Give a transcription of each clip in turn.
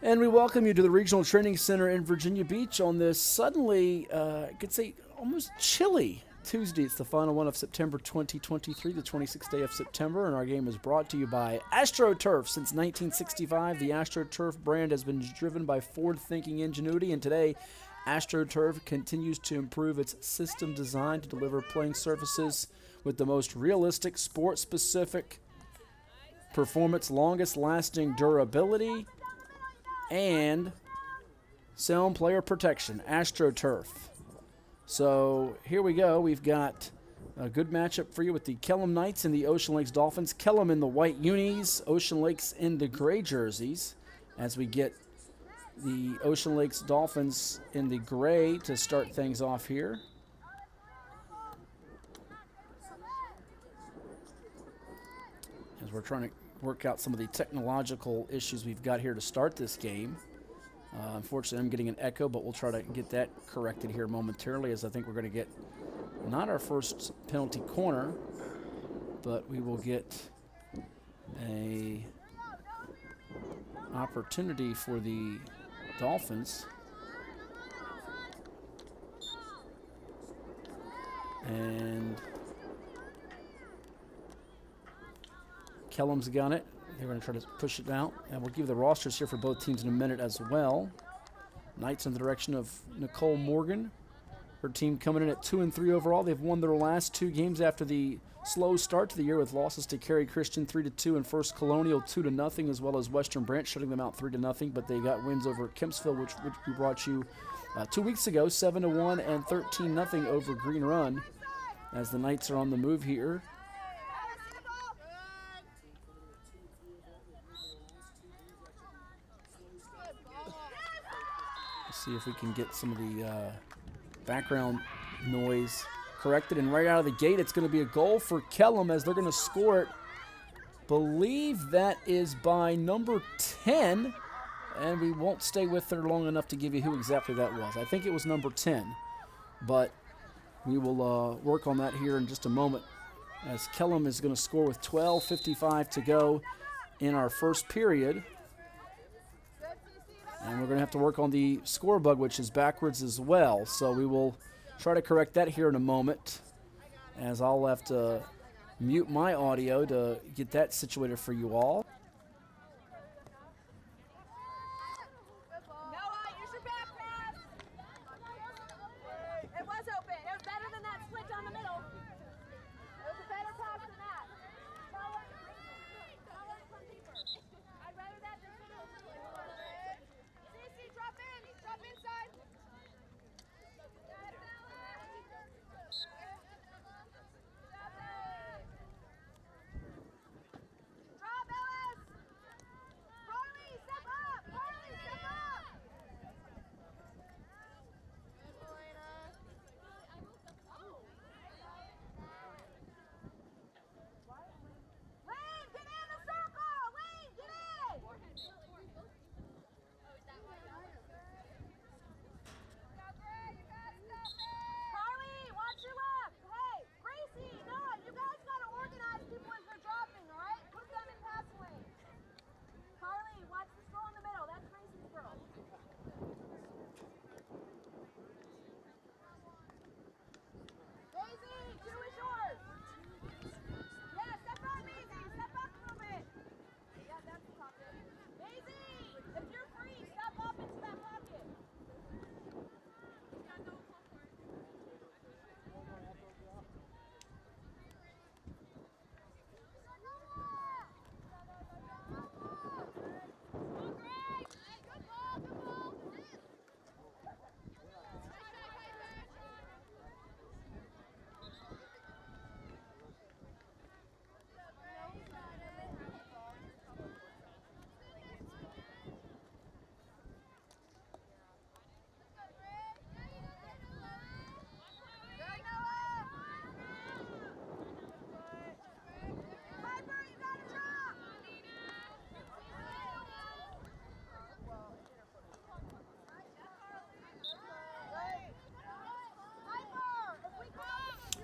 And we welcome you to the Regional Training Center in Virginia Beach on this suddenly, I could say, almost chilly Tuesday. It's the final one of September 2023, the 26th day of September, and our game is brought to you by Astroturf. Since 1965, the Astroturf brand has been driven by forward-thinking ingenuity, and today, Astroturf continues to improve its system design to deliver playing surfaces with the most realistic, sport-specific performance, longest-lasting durability, and sound player protection, Astroturf. So here we go. We've got a good matchup for you with the Kellam Knights and the Ocean Lakes Dolphins. Kellam in the white unis, Ocean Lakes in the gray jerseys, as we get the Ocean Lakes Dolphins in the gray to start things off here. As we're trying to work out some of the technological issues we've got here to start this game. Unfortunately, I'm getting an echo, but we'll try to get that corrected here momentarily, as I think we're going to get not our first penalty corner, but we will get a opportunity for the Dolphins. And Kellam's got it. They're going to try to push it out. And we'll give the rosters here for both teams in a minute as well. Knights in the direction of Nicole Morgan. Her team coming in at 2-3 overall. They've won their last two games after the slow start to the year with losses to Cary Christian 3-2 and First Colonial 2-0, as well as Western Branch shutting them out 3-0. But they got wins over Kempsville, which we brought you 2 weeks ago, 7-1 and 13-0 over Green Run, as the Knights are on the move here. See if we can get some of the background noise corrected. And right out of the gate, it's going to be a goal for Kellam, as they're going to score it. Believe that is by number 10. And we won't stay with her long enough to give you who exactly that was. I think it was number 10. But we will work on that here in just a moment, as Kellam is going to score with 12:55 to go in our first period. And we're going to have to work on the score bug, which is backwards as well. So we will try to correct that here in a moment, as I'll have to mute my audio to get that situated for you all. It was open. It was better than that split down the middle. It was a better pass than that. I'd rather that than CC, drop in. Drop inside. Drop, Ellis. Carly, step up. Carly, step up. Lane, get in the circle! Lane, get in! Carly, watch your left! Hey, Gracie, Noah, you guys gotta organize people as they're dropping, alright? Put them in pass lane. Carly, watch this girl in the middle. That's Gracie's girl. Daisy, two is yours. Yeah, step up, Daisy. Step up a little bit. Yeah, that's the pocket. Daisy, if you're free, step up into that pocket. Good ball, good ball.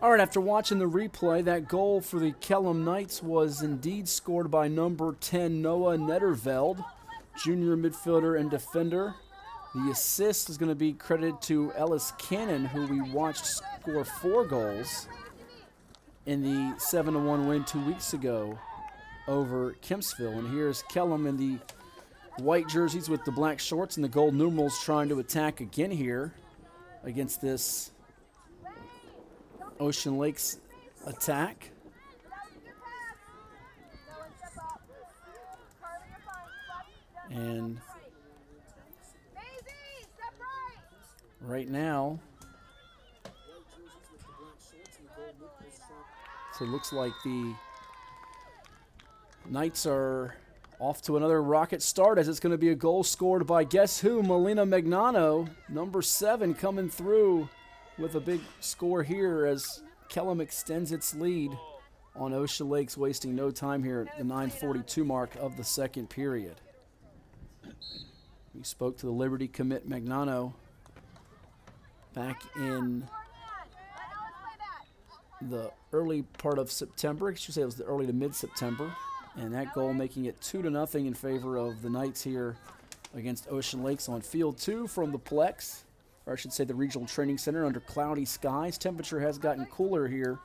All right, after watching the replay, that goal for the Kellam Knights was indeed scored by number 10, Noah Netterveld. junior midfielder and defender. The assist is going to be credited to Ellis Cannon, who we watched score 4 goals in the 7-1 win 2 weeks ago over Kempsville. And here's Kellam in the white jerseys with the black shorts and the gold numerals trying to attack again here against this Ocean Lakes attack. And right now, so it looks like the Knights are off to another rocket start, as it's going to be a goal scored by guess who? Melina Magnano, number 7, coming through with a big score here as Kellam extends its lead on Ocean Lakes, wasting no time here at the 9:42 mark of the second period. We spoke to the Liberty commit Magnano back in the early part of September. I should say it was the early to mid-September. And that goal making it 2-0 in favor of the Knights here against Ocean Lakes on Field 2 from the Plex, or I should say the Regional Training Center, under cloudy skies. Temperature has gotten cooler here.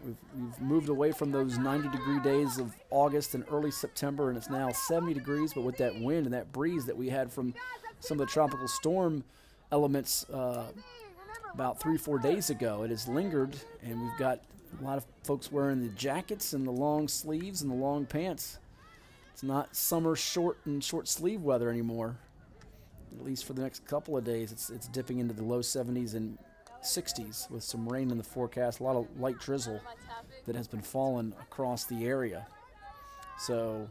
We've moved away from those 90-degree days of August and early September, and it's now 70 degrees, but with that wind and that breeze that we had from some of the tropical storm elements about 3-4 days ago, it has lingered, and we've got a lot of folks wearing the jackets and the long sleeves and the long pants. It's not summer short sleeve weather anymore, at least for the next couple of days. It's dipping into the low 70s and 60s with some rain in the forecast, a lot of light drizzle that has been falling across the area. So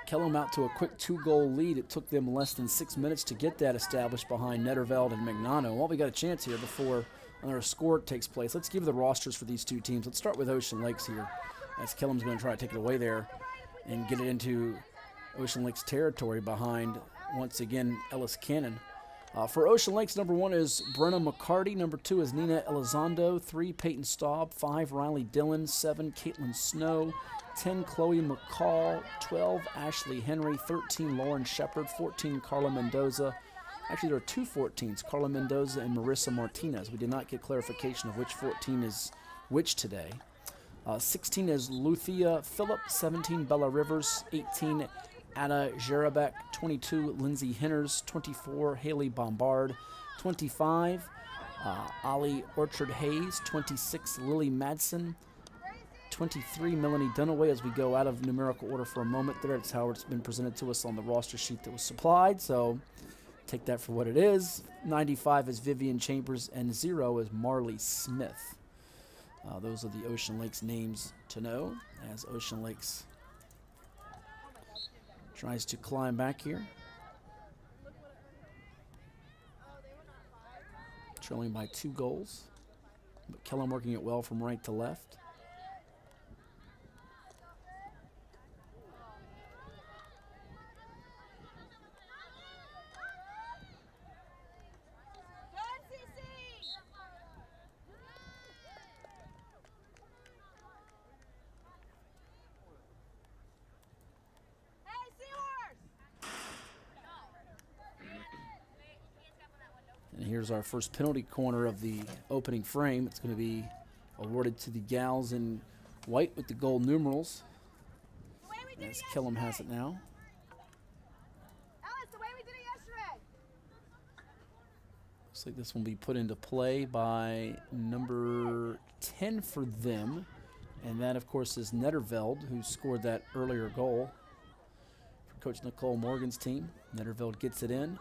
Kellam out to a quick 2-goal lead. It took them less than 6 minutes to get that established behind Netterveld and Magnano. Well, we got a chance here before another score takes place. Let's give the rosters for these two teams. Let's start with Ocean Lakes here, as Kellam's going to try to take it away there and get it into Ocean Lakes territory behind, once again, Ellis Cannon. For Ocean Lakes, number 1 is Brenna McCarty. Number 2 is Nina Elizondo. 3, Peyton Staub. 5, Riley Dillon. 7, Caitlin Snow. 10, Chloe McCall. 12, Ashley Henry. 13, Lauren Shepard. 14, Carla Mendoza. Actually, there are 2 14s, Carla Mendoza and Marissa Martinez. We did not get clarification of which 14 is which today. 16 is Luthia Phillip. 17, Bella Rivers. 18, Ada Jarabek. 22, Lindsay Henners. 24, Haley Bombard. 25, Ali Orchard Hayes. 26, Lily Madsen. 23, Melanie Dunaway, as we go out of numerical order for a moment there. That's how it's been presented to us on the roster sheet that was supplied, so take that for what it is. 95 is Vivian Chambers, and 0 is Marley Smith. Those are the Ocean Lakes names to know, as Ocean Lakes tries to climb back here. Trailing by 2 goals, but Kellam working it well from right to left. And here's our first penalty corner of the opening frame. It's going to be awarded to the gals in white with the gold numerals, as Kellam has it now. Alice, the way we did it yesterday. Looks like this will be put into play by number 10 for them. And that, of course, is Netterveld, who scored that earlier goal for Coach Nicole Morgan's team. Netterveld gets it in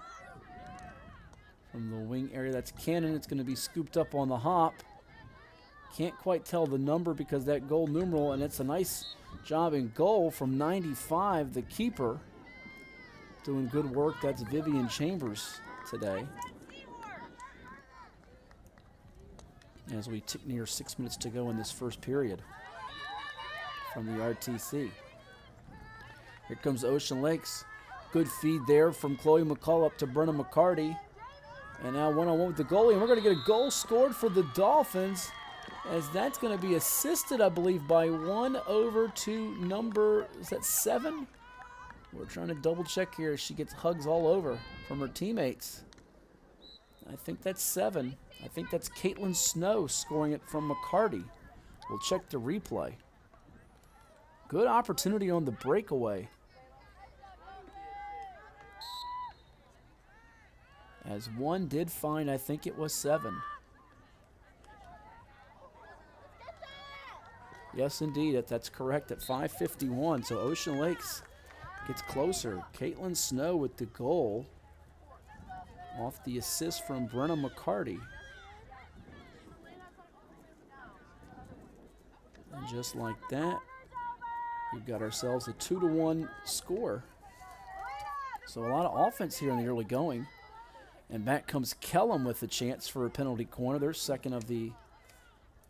from the wing area. That's Cannon. It's going to be scooped up on the hop. Can't quite tell the number because that goal numeral, and it's a nice job in goal from 95, the keeper. Doing good work. That's Vivian Chambers today. As we tick near 6 minutes to go in this first period from the RTC. Here comes Ocean Lakes. Good feed there from Chloe McCall up to Brenna McCarty. And now one-on-one with the goalie. And we're going to get a goal scored for the Dolphins, as that's going to be assisted, I believe, by one over to number, is that 7? We're trying to double check here as she gets hugs all over from her teammates. I think that's 7. I think that's Caitlin Snow scoring it from McCarty. We'll check the replay. Good opportunity on the breakaway. As one did find, I think it was 7. Yes, indeed, that's correct at 5:51. So Ocean Lakes gets closer. Caitlin Snow with the goal off the assist from Brenna McCarty. And just like that, we've got ourselves a 2-1 score. So a lot of offense here in the early going. And back comes Kellam with a chance for a penalty corner. Their second of the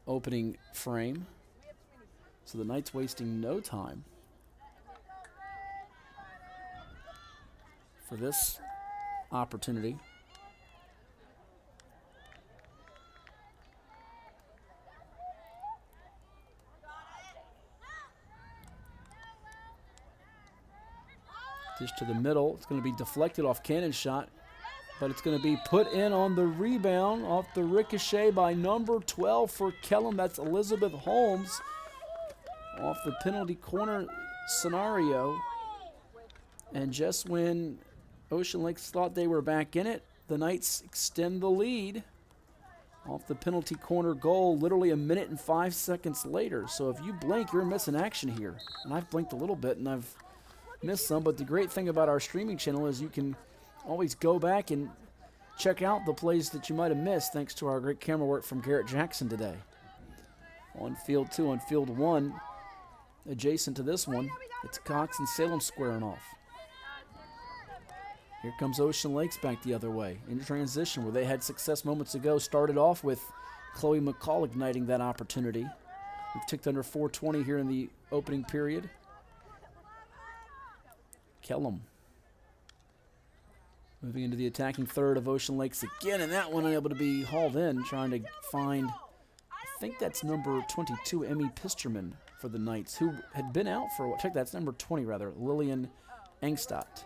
opening frame. So the Knights wasting no time for this opportunity. Just to the middle. It's going to be deflected off cannon shot, but it's going to be put in on the rebound off the ricochet by number 12 for Kellam. That's Elizabeth Holmes off the penalty corner scenario. And just when Ocean Lakes thought they were back in it, the Knights extend the lead off the penalty corner goal literally a minute and 5 seconds later. So if you blink, you're missing action here. And I've blinked a little bit and I've missed some, but the great thing about our streaming channel is you can always go back and check out the plays that you might have missed thanks to our great camera work from Garrett Jackson today. On field 2, on field 1, adjacent to this one, it's Cox and Salem squaring off. Here comes Ocean Lakes back the other way in transition where they had success moments ago. Started off with Chloe McCall igniting that opportunity. We've ticked under 4:20 here in the opening period. Kellam moving into the attacking third of Ocean Lakes again, and that one unable to be hauled in, trying to find, I think that's number 22, Emmy Pisterman for the Knights, who had been out for a while. Check that, that's number 20 rather, Lillian Engstadt.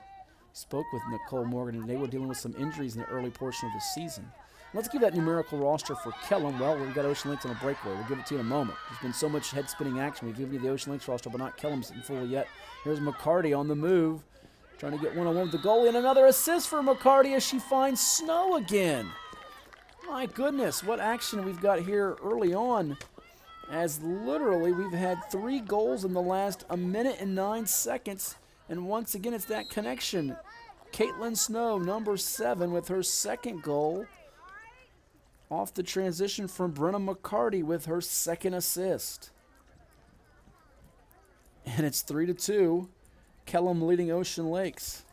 Spoke with Nicole Morgan, and they were dealing with some injuries in the early portion of the season. Let's give that numerical roster for Kellam. Well, we've got Ocean Lakes on a breakaway. We'll give it to you in a moment. There's been so much head-spinning action. We've given you the Ocean Lakes roster, but not Kellam's in full yet. Here's McCarty on the move, trying to get one-on-one with the goalie, and another assist for McCarty as she finds Snow again. My goodness, what action we've got here early on, as literally we've had 3 goals in the last a minute and 9 seconds, and once again it's that connection. Caitlin Snow, number 7, with her second goal off the transition from Brenna McCarty with her second assist. And it's 3-2. Kellam leading Ocean Lakes.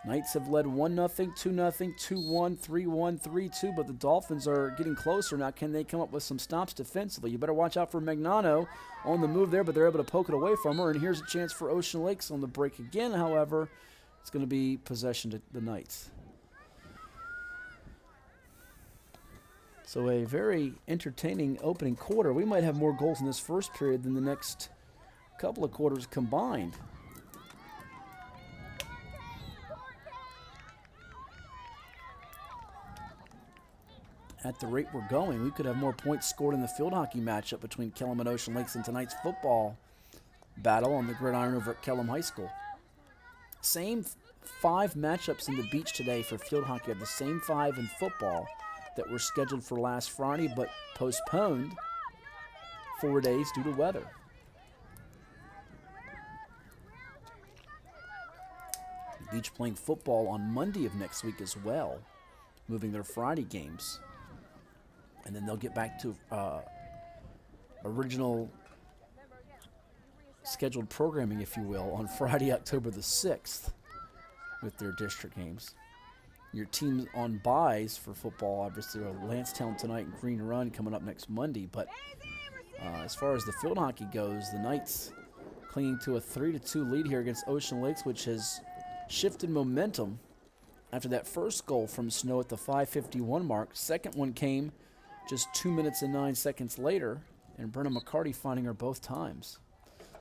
Knights have led 1-0, 2-0, 2-1, 3-1, 3-2, but the Dolphins are getting closer now. Can they come up with some stops defensively? You better watch out for Magnano on the move there, but they're able to poke it away from her. And here's a chance for Ocean Lakes on the break again. However, it's going to be possession to the Knights. So a very entertaining opening quarter. We might have more goals in this first period than the next couple of quarters combined. At the rate we're going, we could have more points scored in the field hockey matchup between Kellam and Ocean Lakes in tonight's football battle on the gridiron over at Kellam High School. Same 5 matchups in the beach today for field hockey are the same 5 in football that were scheduled for last Friday but postponed 4 days due to weather. Beach playing football on Monday of next week as well, moving their Friday games. And then they'll get back to original scheduled programming, if you will, on Friday, October the 6th with their district games. Your teams on buys for football, obviously, are Lancetown tonight and Green Run coming up next Monday. But as far as the field hockey goes, the Knights clinging to a 3-2 lead here against Ocean Lakes, which has shifted momentum after that first goal from Snow at the 5:51 mark. Second one came just 2 minutes and 9 seconds later, and Brenna McCarty finding her both times.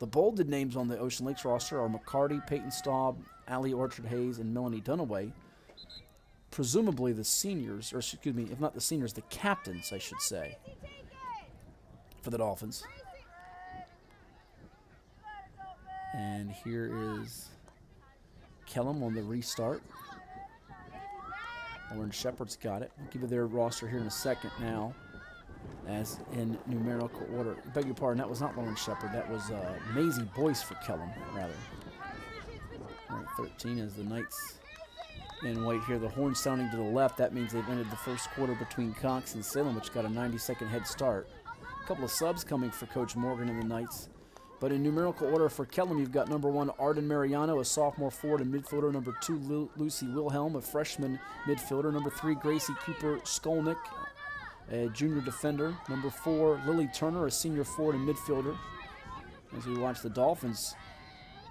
The bolded names on the Ocean Lakes roster are McCarty, Peyton Staub, Allie Orchard-Hayes, and Melanie Dunaway. Presumably the seniors, or excuse me, if not the seniors, the captains, I should say, for the Dolphins. And here is Kellam on the restart. Lauren Shepard's got it. I'll give you their roster here in a second now, as in numerical order. Beg your pardon, that was not Lauren Shepard. That was Maisie Boyce for Kellam, rather. All right, 13 is the Knights in white here. The horn sounding to the left. That means they've ended the first quarter between Cox and Salem, which got a 90-second head start. A couple of subs coming for Coach Morgan and the Knights. But in numerical order for Kellam, you've got number 1, Arden Mariano, a sophomore forward and midfielder. Number 2, Lucy Wilhelm, a freshman midfielder. Number 3, Gracie Cooper Skolnick, a junior defender. Number 4, Lily Turner, a senior forward and midfielder. As we watch the Dolphins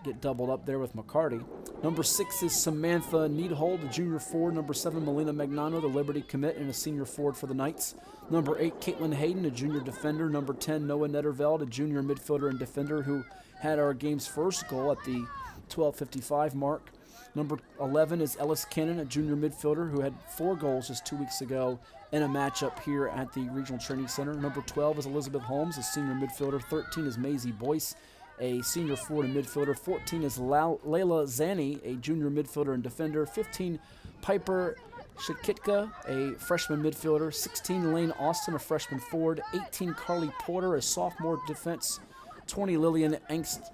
get doubled up there with McCarty. Number 6 is Samantha Needhold, a junior forward. Number 7, Melina Magnano, the Liberty commit and a senior forward for the Knights. Number 8, Caitlin Hayden, a junior defender. Number 10, Noah Netterveld, a junior midfielder and defender who had our game's first goal at the 12:55 mark. Number 11 is Ellis Cannon, a junior midfielder who had 4 goals just 2 weeks ago in a matchup here at the Regional Training Center. Number 12 is Elizabeth Holmes, a senior midfielder. 13 is Maisie Boyce, a senior forward and midfielder. 14 is Layla Zani, a junior midfielder and defender. 15, Piper Shikitka, a freshman midfielder. 16, Lane Austin, a freshman forward. 18, Carly Porter, a sophomore defense. 20, Lillian Engstad.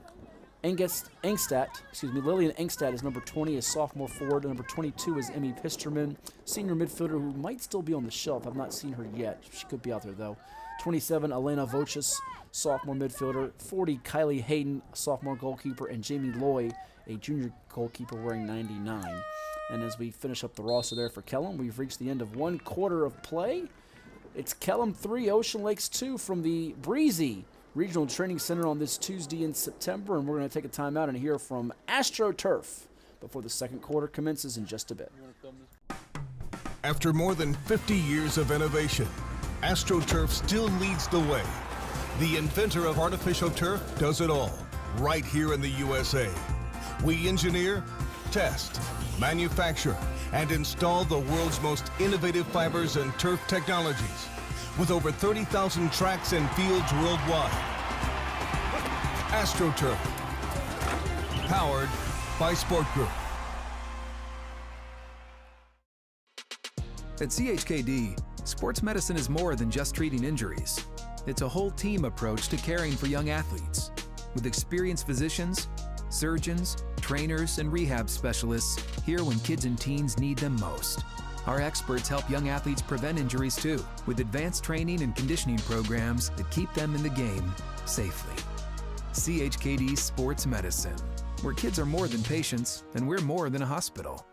Lillian Engstad is number 20, a sophomore forward. Number 22 is Emmy Pisterman, senior midfielder who might still be on the shelf. I've not seen her yet. She could be out there, though. 27, Elena Vochis, sophomore midfielder. 40, Kylie Hayden, sophomore goalkeeper. And Jamie Loy, a junior goalkeeper, wearing 99. And as we finish up the roster there for Kellam, we've reached the end of 1 quarter of play. It's Kellam 3, Ocean Lakes 2 from the breezy Regional Training Center on this Tuesday in September. And we're going to take a timeout and hear from Astroturf before the second quarter commences in just a bit. After more than 50 years of innovation, Astroturf still leads the way. The inventor of artificial turf does it all, right here in the USA. We engineer, test, manufacture, and install the world's most innovative fibers and turf technologies, with over 30,000 tracks and fields worldwide. Astroturf, powered by Sport Group. At CHKD, sports medicine is more than just treating injuries. It's a whole team approach to caring for young athletes, with experienced physicians, surgeons, trainers, and rehab specialists here when kids and teens need them most. Our experts help young athletes prevent injuries too, with advanced training and conditioning programs that keep them in the game safely. CHKD Sports Medicine, where kids are more than patients and we're more than a hospital.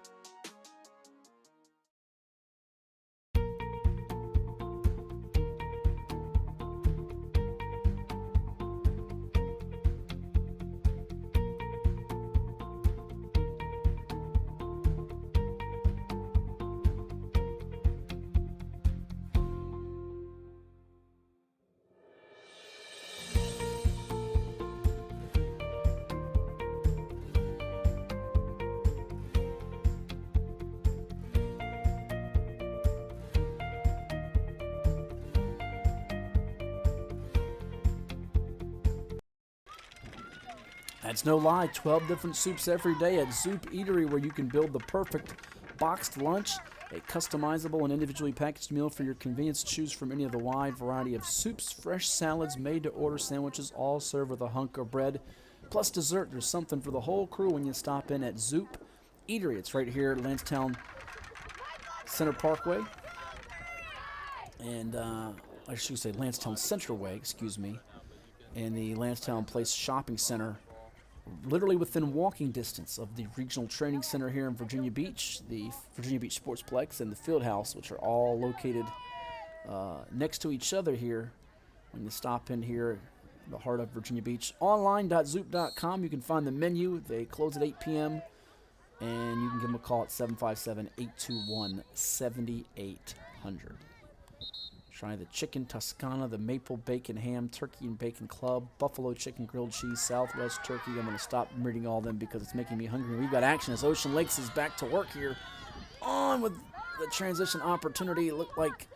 That's no lie. 12 different soups every day at Zoop Eatery, where you can build the perfect boxed lunch, a customizable and individually packaged meal for your convenience. Choose from any of the wide variety of soups, fresh salads, made-to-order sandwiches, all served with a hunk of bread. Plus dessert. There's something for the whole crew when you stop in at Zoop Eatery. It's right here at Lansdowne Center Parkway. And I should say Lansdowne Central Way, excuse me. And the Lansdowne Place Shopping Center, literally within walking distance of the Regional Training Center here in Virginia Beach, the Virginia Beach Sportsplex, and the Field House, which are all located next to each other here when you stop in here in the heart of Virginia Beach. Online.zoop.com, you can find the menu. They close at 8 p.m., and you can give them a call at 757-821-7800. Try the Chicken Toscana, the Maple Bacon Ham, Turkey and Bacon Club, Buffalo Chicken Grilled Cheese, Southwest Turkey. I'm going to stop reading all of them because it's making me hungry. We've got action as Ocean Lakes is back to work here. On with the transition opportunity. It looked like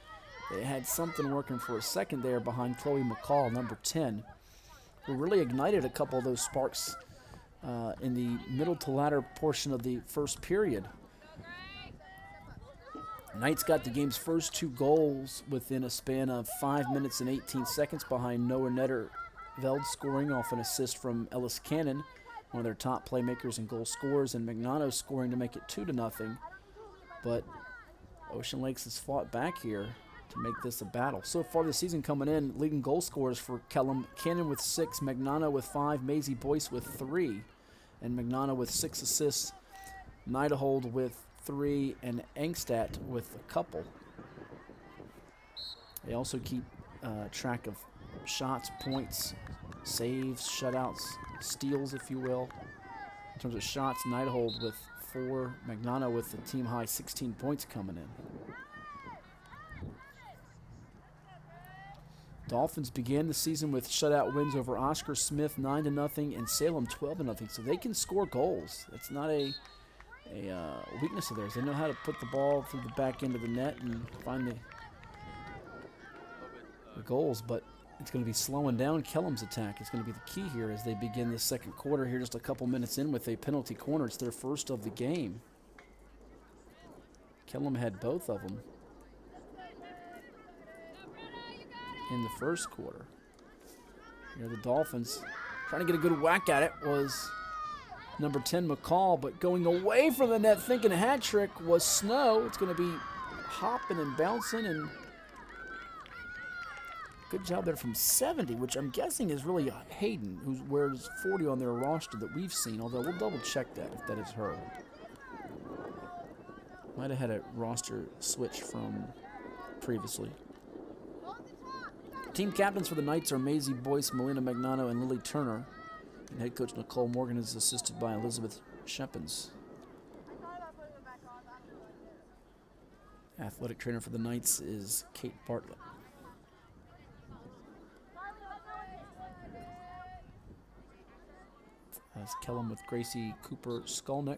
they had something working for a second there behind Chloe McCall, number 10, who really ignited a couple of those sparks in the middle to latter portion of the first period. Knights got the game's first 2 goals within a span of 5 minutes and 18 seconds behind Noah Netterveld scoring off an assist from Ellis Cannon, one of their top playmakers and goal scorers, and Magnano scoring to make it 2-0. But Ocean Lakes has fought back here to make this a battle. So far this season coming in, leading goal scorers for Kellam, Cannon with 6, Magnano with 5, Maisie Boyce with 3, and Magnano with 6 assists, Nidahold with 3, and Engstadt with a couple. They also keep track of shots, points, saves, shutouts, steals, if you will. In terms of shots, Nidahold with 4, Magnano with the team high 16 points coming in. Dolphins began the season with shutout wins over Oscar Smith 9-0 and Salem 12-0, so they can score goals. That's not a weakness of theirs. They know how to put the ball through the back end of the net and find the goals, but it's going to be slowing down Kellam's attack. It's going to be the key here as they begin the second quarter here just a couple minutes in with a penalty corner. It's their first of the game. Kellam had both of them in the first quarter. Here the Dolphins trying to get a good whack at it was number 10 McCall, but going away from the net thinking a hat trick was Snow. It's going to be hopping and bouncing, and good job there from 70, which I'm guessing is really Hayden, who wears 40 on their roster that we've seen, although we'll double check that if that is her. Might have had a roster switch from previously. Team captains for the Knights are Maisie Boyce, Melina Magnano, and Lily Turner. And head coach Nicole Morgan is assisted by Elizabeth Shepens. Athletic trainer for the Knights is Kate Bartlett. That's Kellam with Gracie Cooper Skolnick.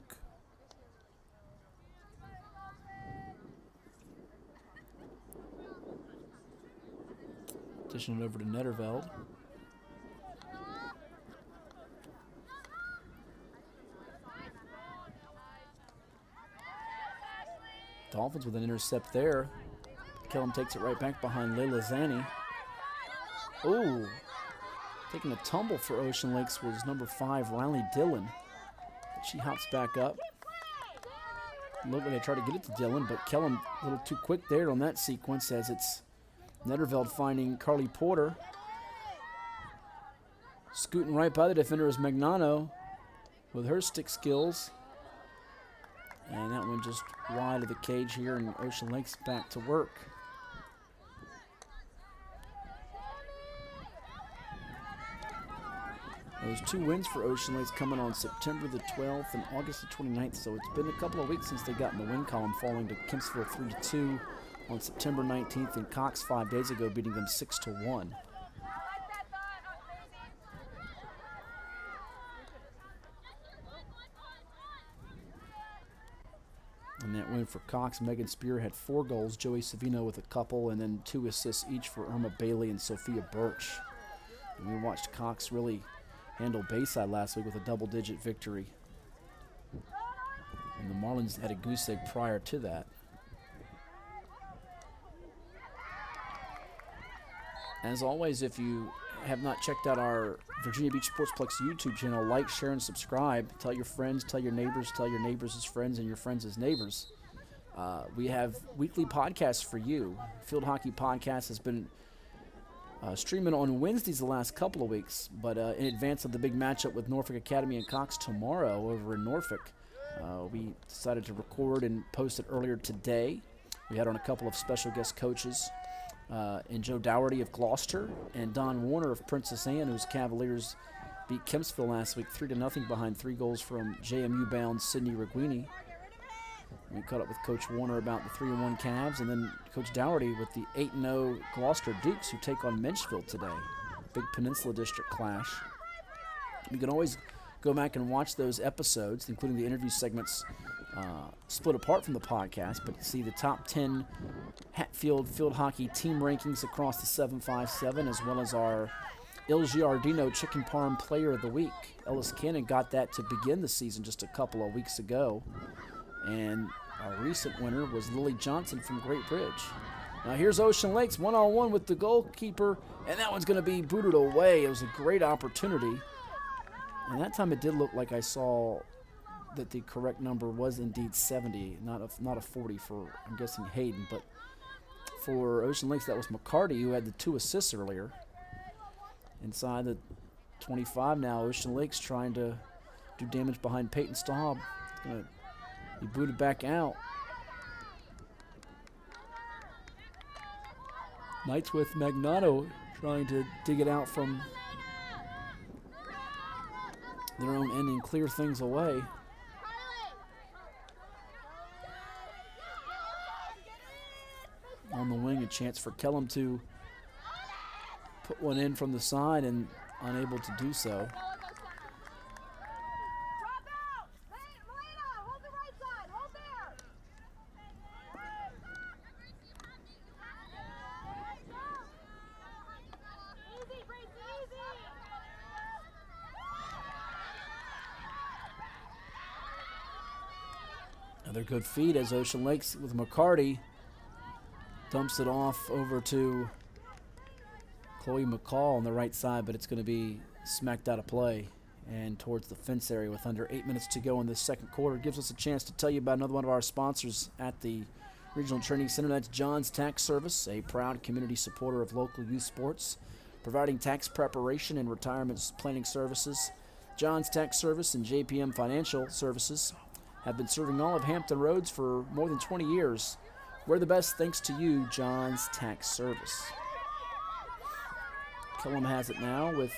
Dishing it over to Netterveld. Dolphins with an intercept there. Kellam takes it right back behind Layla Zani. Oh, taking a tumble for Ocean Lakes was number 5, Riley Dillon. She hops back up. Look like they try to get it to Dillon, but Kellam a little too quick there on that sequence as it's Netterveld finding Carly Porter. Scooting right by the defender is Magnano with her stick skills. And that one just wide of the cage here, and Ocean Lakes back to work. Those 2 wins for Ocean Lakes coming on September the 12th and August the 29th, so it's been a couple of weeks since they got in the win column, falling to Kempsville 3-2 on September 19th, and Cox 5 days ago beating them 6-1. And that win for Cox, Megan Spear had 4 goals, Joey Savino with a couple, and then 2 assists each for Irma Bailey and Sophia Birch. And we watched Cox really handle Bayside last week with a double-digit victory. And the Marlins had a goose egg prior to that. As always, if you have not checked out our Virginia Beach Sportsplex YouTube channel, like, share, and subscribe. Tell your friends, tell your neighbors' friends, and your friends' neighbors. We have weekly podcasts for you. Field Hockey Podcast has been streaming on Wednesdays the last couple of weeks, but in advance of the big matchup with Norfolk Academy and Cox tomorrow over in Norfolk, we decided to record and post it earlier today. We had on a couple of special guest coaches, and Joe Dougherty of Gloucester and Don Warner of Princess Anne, whose Cavaliers beat Kempsville last week 3-0 behind 3 goals from JMU-bound Sydney Reguini. We caught up with Coach Warner about the 3-1 Cavs, and then Coach Dougherty with the 8-0 Gloucester Dukes, who take on Menchville today. Big Peninsula District clash. You can always go back and watch those episodes, including the interview segments split apart from the podcast, but see the top 10 Hatfield field hockey team rankings across the 757, as well as our Il Giardino Chicken Parm Player of the Week. Ellis Cannon got that to begin the season just a couple of weeks ago, and our recent winner was Lily Johnson from Great Bridge. Now here's Ocean Lakes one-on-one with the goalkeeper, and that one's going to be booted away. It was a great opportunity, and that time it did look like I saw that the correct number was indeed 70, not a 40 for, I'm guessing, Hayden. But for Ocean Lakes, that was McCarty, who had the 2 assists earlier. Inside the 25 now, Ocean Lakes trying to do damage behind Peyton Staub. It's going to be booted back out. Knights with Magnano trying to dig it out from their own end and clear things away. On the wing, a chance for Kellam to put one in from the side, and unable to do so. Drop out! Melina, hold the right side. Hold there. Easy, Gracie, easy. Another good feed as Ocean Lakes with McCarty dumps it off over to Chloe McCall on the right side, but it's going to be smacked out of play and towards the fence area with under 8 minutes to go in this second quarter. Gives us a chance to tell you about another one of our sponsors at the Regional Training Center. That's John's Tax Service, a proud community supporter of local youth sports, providing tax preparation and retirement planning services. John's Tax Service and JPM Financial Services have been serving all of Hampton Roads for more than 20 years. We're the best thanks to you, John's Tax Service. Kellam has it now with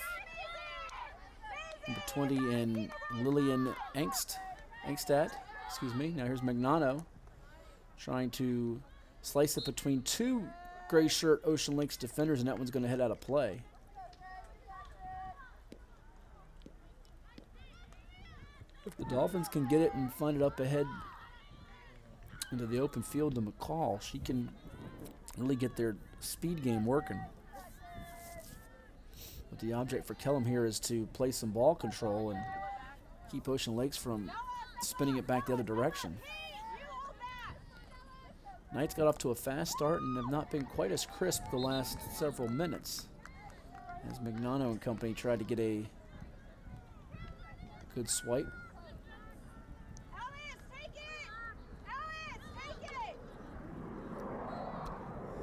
number 20 and Lillian Engstad. Excuse me. Now here's Magnano trying to slice it between 2 gray shirt Ocean Lakes defenders, and that one's going to head out of play. If the Dolphins can get it and find it up ahead into the open field to McCall, she can really get their speed game working. But the object for Kellam here is to play some ball control and keep Ocean Lakes from spinning it back the other direction. Knights got off to a fast start and have not been quite as crisp the last several minutes, as Magnano and company tried to get a good swipe.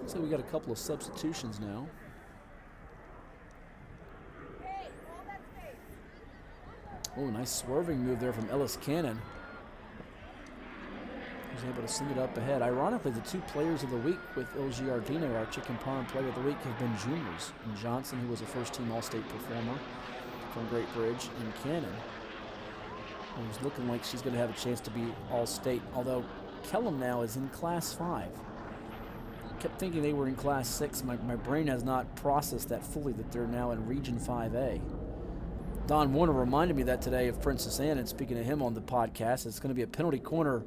So we got a couple of substitutions now. Oh, nice swerving move there from Ellis Cannon. He was able to send it up ahead. Ironically, the 2 players of the week with Il Giardino, our Chicken Parm Player of the Week, have been juniors. And Johnson, who was a first-team All-State performer from Great Bridge, and Cannon, who's looking like she's going to have a chance to be All-State, although Kellam now is in Class 5. Kept thinking they were in Class 6. My brain has not processed that fully, that they're now in Region 5A. Don Warner reminded me that today of Princess Anne, and speaking of him on the podcast, it's going to be a penalty corner.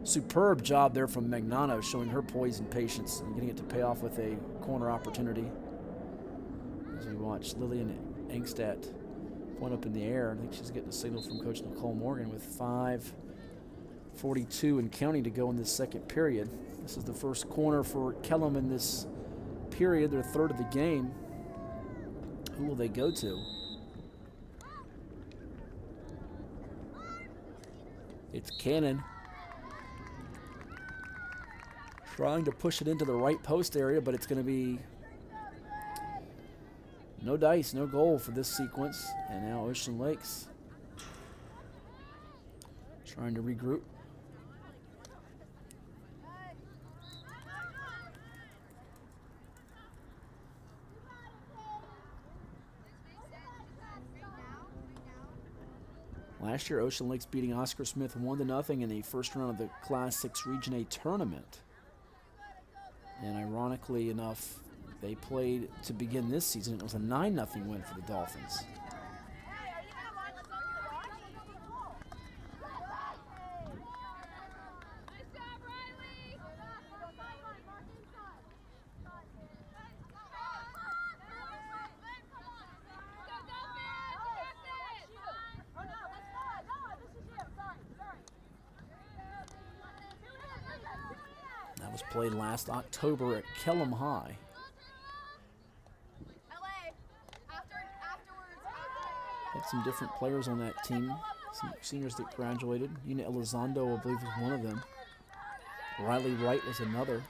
Superb job there from Magnano, showing her poise and patience and getting it to pay off with a corner opportunity. As we watch Lillian Engstad point up in the air, I think she's getting a signal from Coach Nicole Morgan with 5:42 and counting to go in this second period. This is the first corner for Kellam in this period, their third of the game. Who will they go to? It's Cannon trying to push it into the right post area, but it's going to be no dice, no goal for this sequence. And now Ocean Lakes trying to regroup. Last year, Ocean Lakes beating Oscar Smith 1-0 in the first round of the Class 6 Region A tournament. And ironically enough, they played to begin this season. It was a 9-0 win for the Dolphins. That was played last October at Kellam High. Had some different players on that team, some seniors that graduated. Una Elizondo, I believe, was one of them. Riley Wright was another.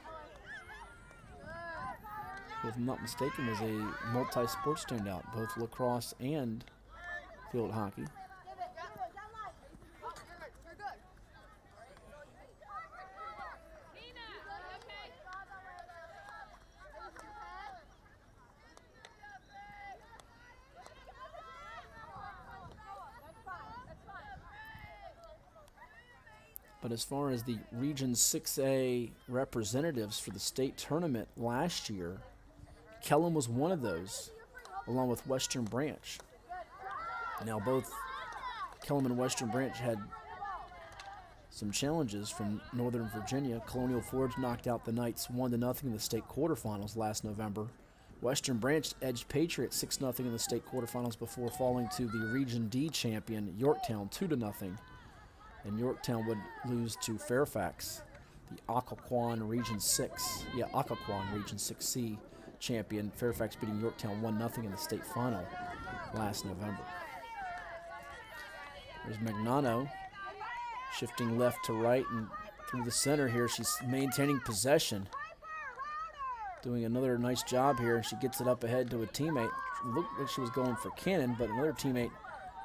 Who, if I'm not mistaken, was a multi-sport standout, both lacrosse and field hockey. But as far as the Region 6A representatives for the state tournament last year, Kellam was one of those, along with Western Branch. Now both Kellam and Western Branch had some challenges from Northern Virginia. Colonial Forge knocked out the Knights 1-0 in the state quarterfinals last November. Western Branch edged Patriot 6-0 in the state quarterfinals before falling to the Region D champion Yorktown 2-0. And Yorktown would lose to Fairfax, the Occoquan Region 6. Yeah, Occoquan Region 6C champion. Fairfax beating Yorktown 1-0 in the state final last November. There's Magnano shifting left to right and through the center here. She's maintaining possession. Doing another nice job here. She gets it up ahead to a teammate. Looked like she was going for Cannon, but another teammate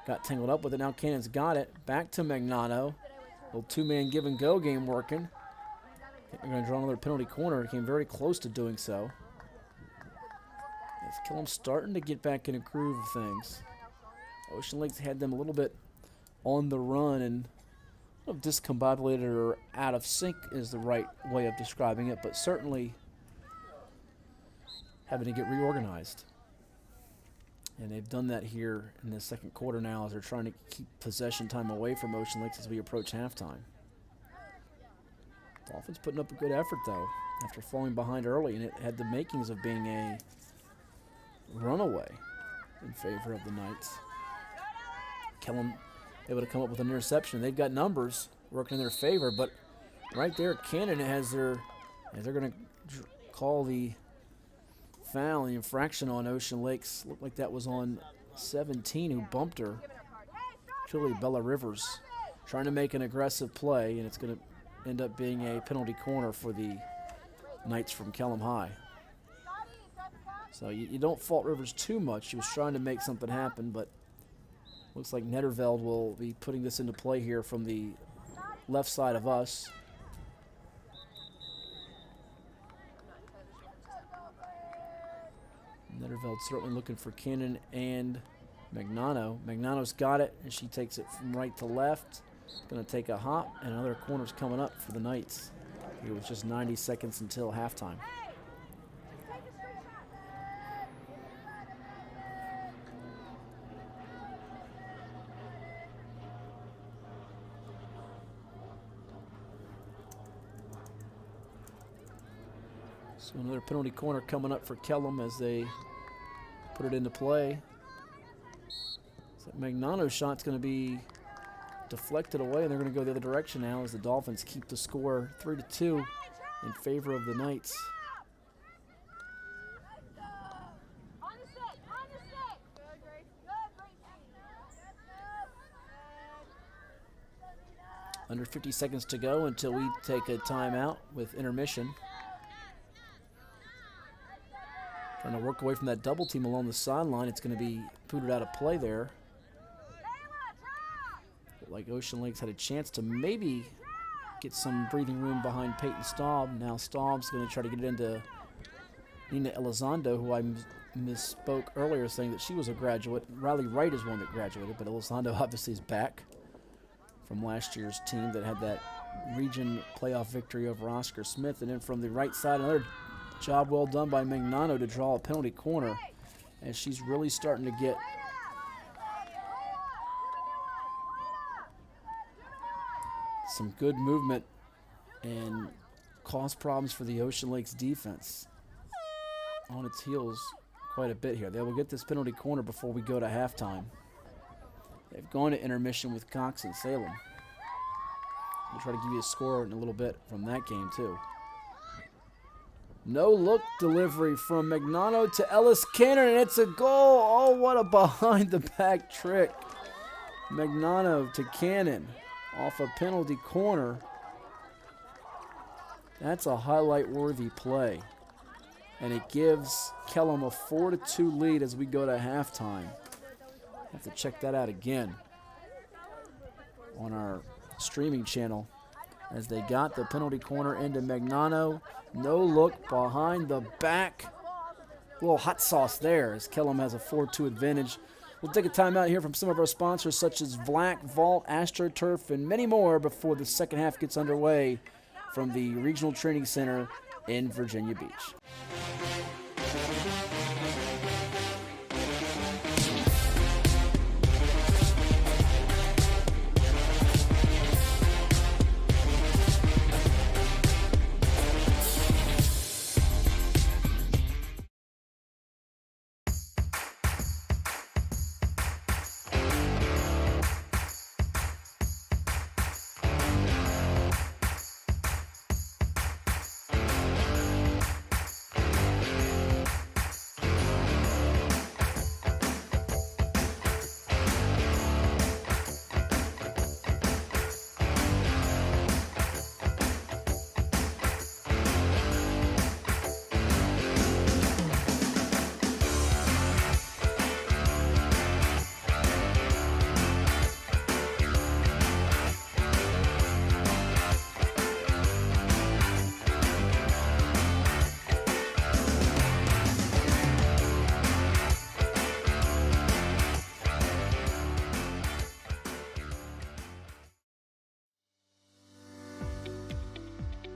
got tangled up with it. Now Cannon's got it. Back to Magnano. Little two-man give-and-go game working. They're going to draw another penalty corner. Came very close to doing so. It's Kellam starting to get back in a groove of things. Ocean Lakes had them a little bit on the run and discombobulated or out of sync is the right way of describing it, but certainly having to get reorganized. And they've done that here in the second quarter now as they're trying to keep possession time away from Ocean Lakes as we approach halftime. Dolphins putting up a good effort, though, after falling behind early, and it had the makings of being a runaway in favor of the Knights. Kellam able to come up with an interception. They've got numbers working in their favor, but right there, Cannon has their, as they're going to call the foul, the infraction on Ocean Lakes. Looked like that was on 17 who bumped her. Truly Bella Rivers trying to make an aggressive play, and it's going to end up being a penalty corner for the Knights from Kellam High. So you don't fault Rivers too much. She was trying to make something happen, but looks like Netterveld will be putting this into play here from the left side of us. Netterveld certainly looking for Cannon and Magnano. Magnano's got it, and she takes it from right to left. Going to take a hop, and another corner's coming up for the Knights. It was just 90 seconds until halftime. So another penalty corner coming up for Kellam as they put it into play. So Magnano's shot's going to be deflected away, and they're going to go the other direction now as the Dolphins keep the score 3-2 in favor of the Knights. Under 50 seconds to go until we take a timeout with intermission. Trying to work away from that double team along the sideline. It's going to be booted out of play there. But like Ocean Lakes had a chance to maybe get some breathing room behind Peyton Staub. Now Staub's going to try to get it into Nina Elizondo, who I misspoke earlier saying that she was a graduate. Riley Wright is one that graduated, but Elizondo obviously is back. from last year's team that had that region playoff victory over Oscar Smith. And then from the right side, another job well done by Magnano to draw a penalty corner, as she's really starting to get some good movement and cause problems for the Ocean Lakes defense on its heels quite a bit here. They will get this penalty corner before we go to halftime. They've gone to intermission with Cox and Salem. We'll try to give you a score in a little bit from that game too. No look delivery from Magnano to Ellis Cannon, and it's a goal. Oh, what a behind the back trick. Magnano to Cannon off a penalty corner. That's a highlight-worthy play. And it gives Kellam a 4-2 lead as we go to halftime. Have to check that out again on our streaming channel, as they got the penalty corner into Magnano. No look behind the back. A little hot sauce there as Kellam has a 4-2 advantage. We'll take a timeout here from some of our sponsors such as Black Vault, Astroturf, and many more before the second half gets underway from the Regional Training Center in Virginia Beach.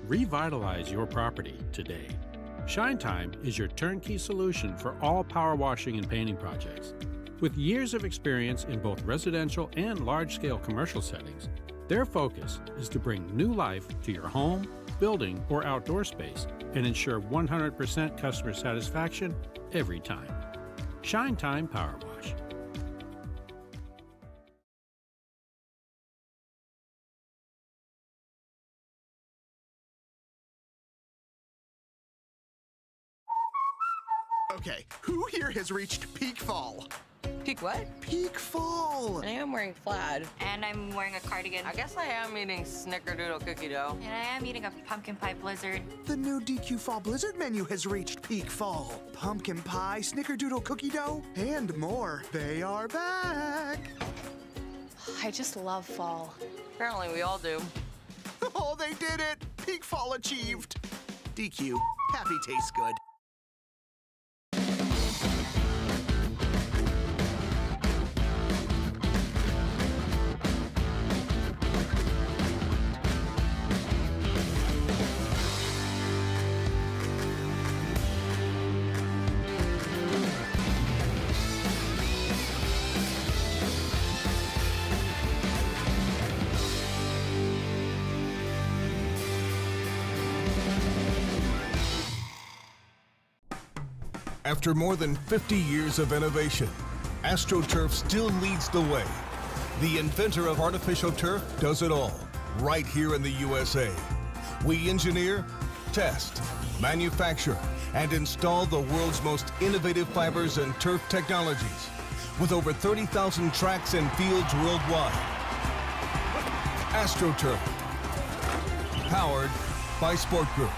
Revitalize your property today. Shine Time is your turnkey solution for all power washing and painting projects. With years of experience in both residential and large-scale commercial settings, their focus is to bring new life to your home, building, or outdoor space and ensure 100% customer satisfaction every time. Shine Time Power Wash. Okay, who here has reached peak fall? Peak what? Peak fall! I am wearing plaid. And I'm wearing a cardigan. I guess I am eating snickerdoodle cookie dough. And I am eating a pumpkin pie blizzard. The new DQ Fall Blizzard menu has reached peak fall. Pumpkin pie, snickerdoodle cookie dough, and more. They are back! I just love fall. Apparently we all do. Oh, they did it! Peak fall achieved! DQ, happy tastes good. After more than 50 years of innovation, Astroturf still leads the way. The inventor of artificial turf does it all, right here in the USA. We engineer, test, manufacture, and install the world's most innovative fibers and turf technologies, with over 30,000 tracks and fields worldwide. Astroturf, powered by Sport Group.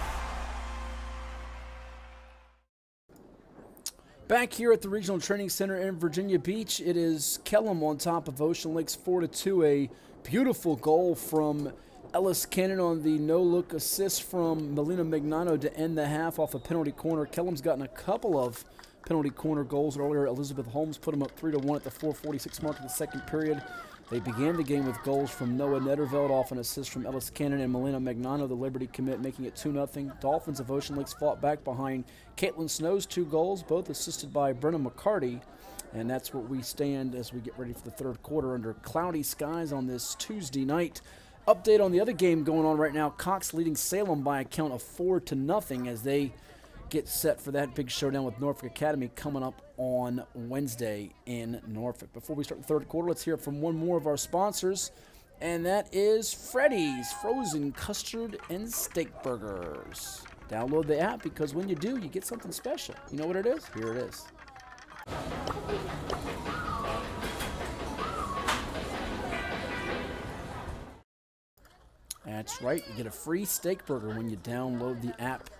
Back here at the Regional Training Center in Virginia Beach, it is Kellam on top of Ocean Lakes 4-2. A beautiful goal from Ellis Cannon on the no-look assist from Melina Magnano to end the half off a penalty corner. Kellam's gotten a couple of penalty corner goals earlier. Elizabeth Holmes put them up 3-1 at the 4:46 mark of the second period. They began the game with goals from Noah Netterveld off an assist from Ellis Cannon and Melina Magnano, the Liberty commit, making it 2-0. Dolphins of Ocean Lakes fought back behind Caitlin Snow's 2 goals, both assisted by Brenna McCarty. And that's where we stand as we get ready for the third quarter under cloudy skies on this Tuesday night. Update on the other game going on right now. Cox leading Salem by a count of 4-0 as they get set for that big showdown with Norfolk Academy coming up on Wednesday in Norfolk. Before we start the third quarter, let's hear from one more of our sponsors, and that is Freddy's Frozen Custard and Steak Burgers. Download the app because when you do, you get something special. You know what it is? Here it is. That's right. You get a free steak burger when you download the app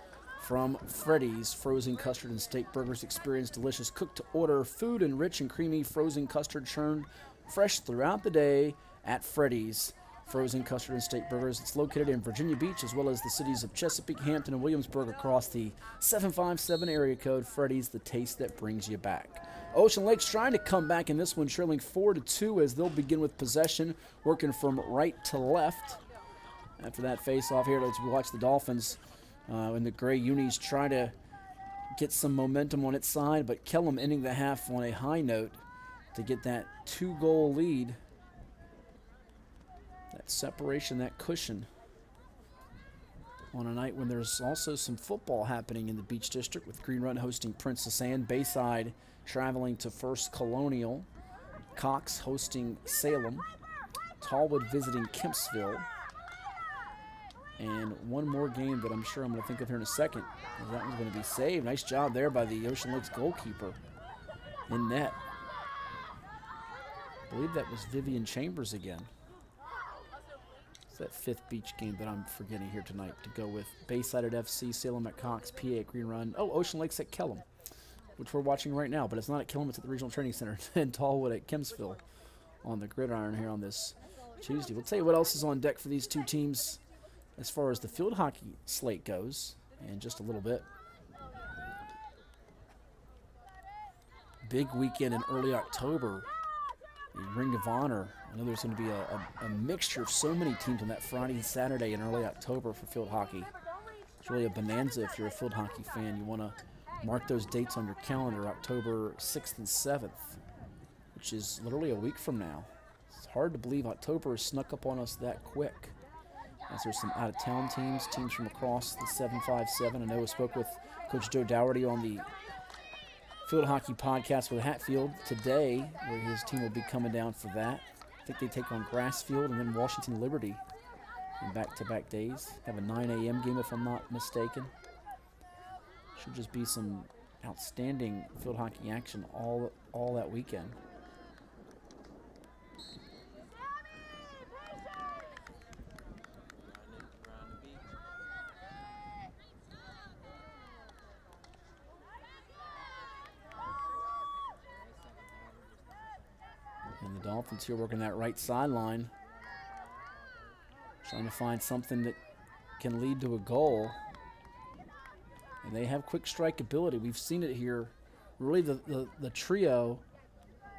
from Freddy's Frozen Custard and Steak Burgers. Experience delicious cooked-to-order food and rich and creamy frozen custard churned fresh throughout the day at Freddy's Frozen Custard and Steak Burgers. It's located in Virginia Beach as well as the cities of Chesapeake, Hampton, and Williamsburg across the 757 area code. Freddy's, the taste that brings you back. Ocean Lakes trying to come back in this one, trailing 4-2 as they'll begin with possession, working from right to left. After that face-off here, let's watch the Dolphins and the Gray Unis try to get some momentum on its side, but Kellam ending the half on a high note to get that 2-goal lead. That separation, that cushion on a night when there's also some football happening in the Beach District with Green Run hosting Princess Anne, Bayside traveling to First Colonial, Cox hosting Salem, Tallwood visiting Kempsville, and one more game that I'm sure I'm going to think of here in a second. That one's going to be saved. Nice job there by the Ocean Lakes goalkeeper in net. I believe that was Vivian Chambers again. It's that 5th beach game that I'm forgetting here tonight to go with. Bayside at FC, Salem at Cox, PA at Green Run. Oh, Ocean Lakes at Kellam, which we're watching right now. But it's not at Kellam, it's at the Regional Training Center. And Tallwood at Kempsville on the gridiron here on this Tuesday. We'll tell you what else is on deck for these two teams as far as the field hockey slate goes in just a little bit. Big weekend in early October. The Ring of Honor. I know there's going to be a mixture of so many teams on that Friday and Saturday in early October for field hockey. It's really a bonanza if you're a field hockey fan. You want to mark those dates on your calendar, October 6th and 7th, which is literally a week from now. It's hard to believe October has snuck up on us that quick. As there's some out-of-town teams from across the 757. I know I spoke with Coach Joe Dougherty on the Field Hockey Podcast with Hatfield today, where his team will be coming down for that. I think they take on Grassfield and then Washington Liberty in back-to-back days. Have a 9 a.m. game if I'm not mistaken. Should just be some outstanding field hockey action all that weekend. And the Dolphins here working that right sideline, trying to find something that can lead to a goal. And they have quick strike ability. We've seen it here. Really the trio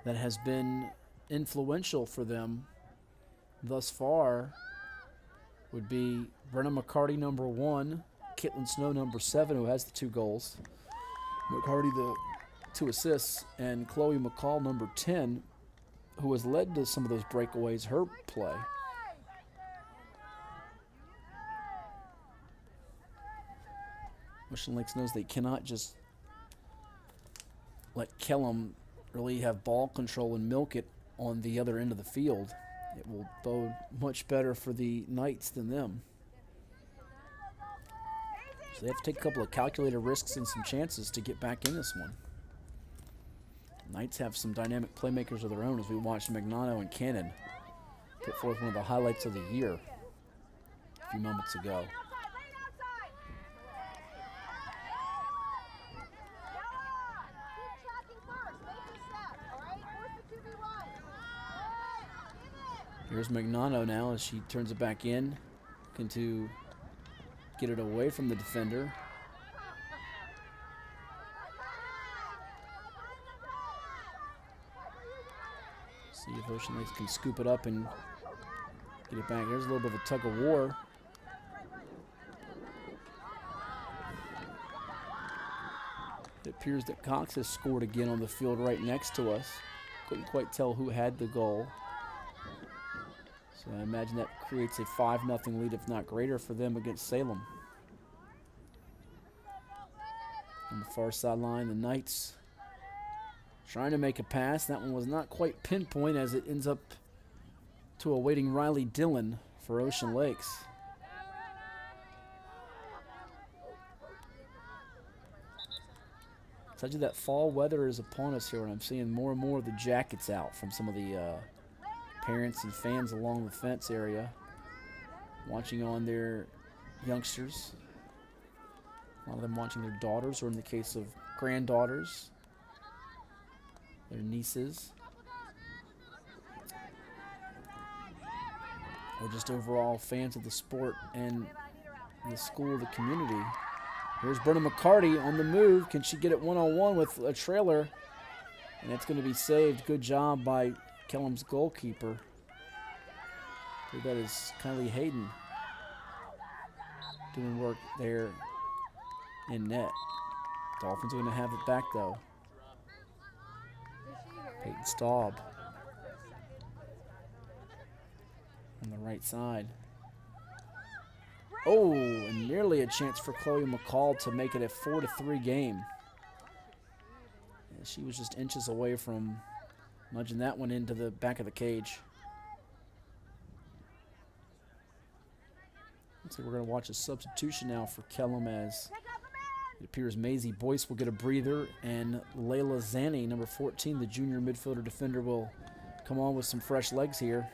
that has been influential for them thus far would be Brenna McCarty, number 1, Caitlin Snow, number 7, who has the 2 goals. McCarty, the 2 assists, and Chloe McCall, number 10, who has led to some of those breakaways, her play. Ocean Lakes knows they cannot just let Kellam really have ball control and milk it on the other end of the field. It will bode much better for the Knights than them. So they have to take a couple of calculated risks and some chances to get back in this one. Knights have some dynamic playmakers of their own as we watched Magnano and Cannon put forth one of the highlights of the year a few moments ago. Here's Magnano now as she turns it back in, looking to get it away from the defender. See if Ocean Lakes can scoop it up and get it back. There's a little bit of a tug of war. It appears that Cox has scored again on the field right next to us. Couldn't quite tell who had the goal. So I imagine that creates a 5-0 lead, if not greater, for them against Salem. On the far sideline, the Knights trying to make a pass. That one was not quite pinpoint as it ends up to awaiting Riley Dillon for Ocean Lakes. I told you that fall weather is upon us here, and I'm seeing more and more of the jackets out from some of the parents and fans along the fence area, watching on their youngsters. A lot of them watching their daughters, or in the case of granddaughters, their nieces, or just overall fans of the sport and the school, the community. Here's Brenna McCarty on the move. Can she get it one-on-one with a trailer? And it's going to be saved. Good job by Kellam's goalkeeper. I believe that is Kylie Hayden doing work there in net. Dolphins are going to have it back, though. Peyton Staub on the right side. Oh, and nearly a chance for Chloe McCall to make it a 4-3 game. Yeah, she was just inches away from nudging that one into the back of the cage. Looks like we're going to watch a substitution now for Kellam, as it appears Maisie Boyce will get a breather, and Layla Zanny, number 14, the junior midfielder defender, will come on with some fresh legs here.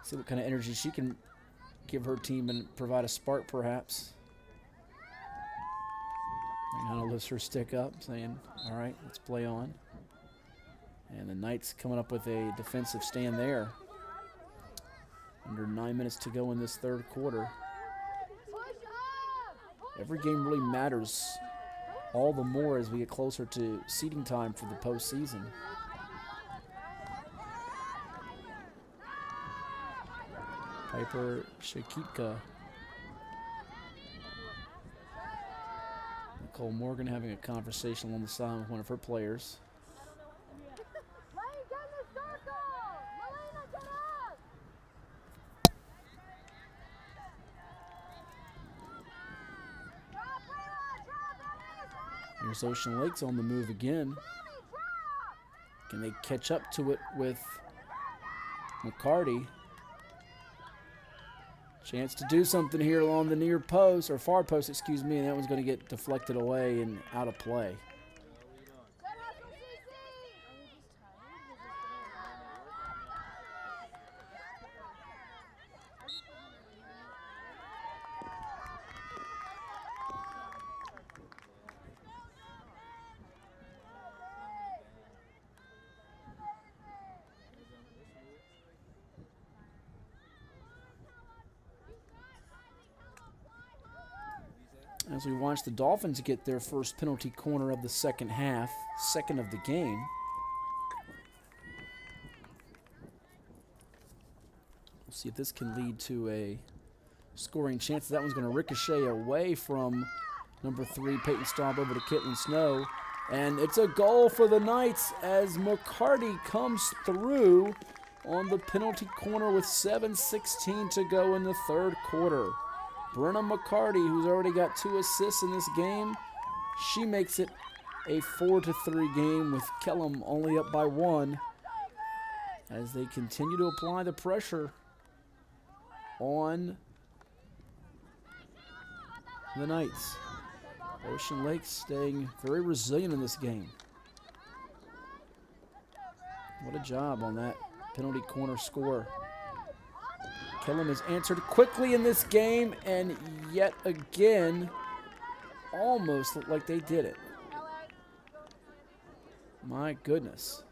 See what kind of energy she can give her team and provide a spark, perhaps. Hannah lifts her stick up, saying, all right, let's play on. And the Knights coming up with a defensive stand there. Under 9 minutes to go in this third quarter. Every game really matters all the more as we get closer to seeding time for the postseason. Piper Shakipka. Nicole Morgan having a conversation on the side with one of her players. Here's Ocean Lakes on the move again. Can they catch up to it with McCarty? Chance to do something here along the near post, or far post, excuse me, and that one's going to get deflected away and out of play. As we watch the Dolphins get their first penalty corner of the second half, second of the game. We'll see if this can lead to a scoring chance. That one's going to ricochet away from number 3, Peyton Staub, over to Kitlin Snow. And it's a goal for the Knights as McCarty comes through on the penalty corner with 7:16 to go in the third quarter. Brenna McCarty, who's already got 2 assists in this game, she makes it a 4-3 game with Kellam only up by 1 as they continue to apply the pressure on the Knights. Ocean Lakes staying very resilient in this game. What a job on that penalty corner score. Kellam has answered quickly in this game, and yet again, almost looked like they did it. My goodness.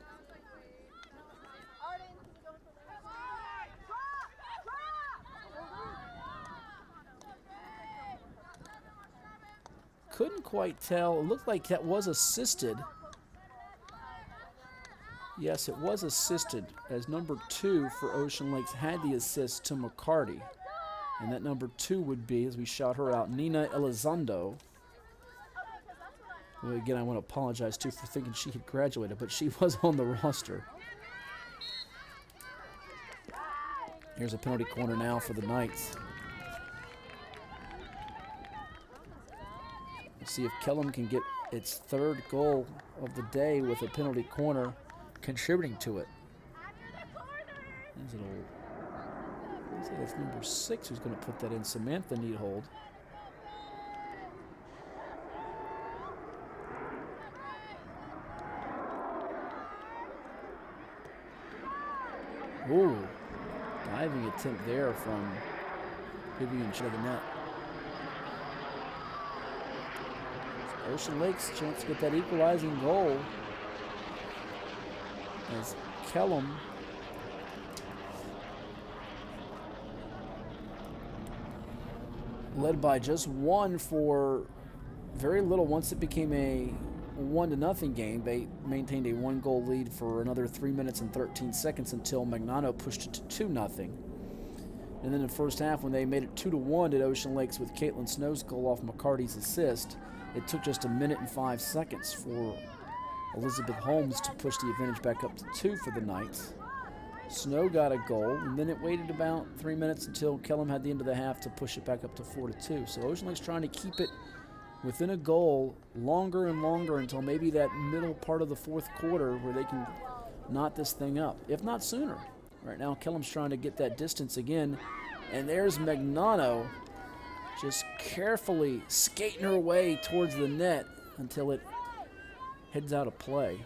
Couldn't quite tell. It looked like that was assisted. Yes, it was assisted, as number 2 for Ocean Lakes had the assist to McCarty. And that number 2 would be, as we shout her out, Nina Elizondo. Well, again, I want to apologize, too, for thinking she had graduated, but she was on the roster. Here's a penalty corner now for the Knights. We'll see if Kellam can get its 3rd goal of the day with a penalty corner contributing to it. That's number 6 who's going to put that in. Samantha Needhold. Ooh, diving attempt there from Vivian to the net. Ocean Lakes chance to get that equalizing goal as Kellam led by just 1 for very little. Once it became a 1-0 game, they maintained a 1-goal lead for another 3 minutes and 13 seconds until Magnano pushed it to 2-0. And then in the first half, when they made it 2-1 at Ocean Lakes with Caitlin Snow's goal off McCarty's assist, it took just 1 minute and 5 seconds for Elizabeth Holmes to push the advantage back up to 2 for the Knights. Snow got a goal, and then it waited about 3 minutes until Kellam had the end of the half to push it back up to 4-2. So Ocean Lake's trying to keep it within a goal longer and longer until maybe that middle part of the 4th quarter where they can knot this thing up, if not sooner. Right now, Kellam's trying to get that distance again, and there's Magnano just carefully skating her way towards the net until it heads out of play.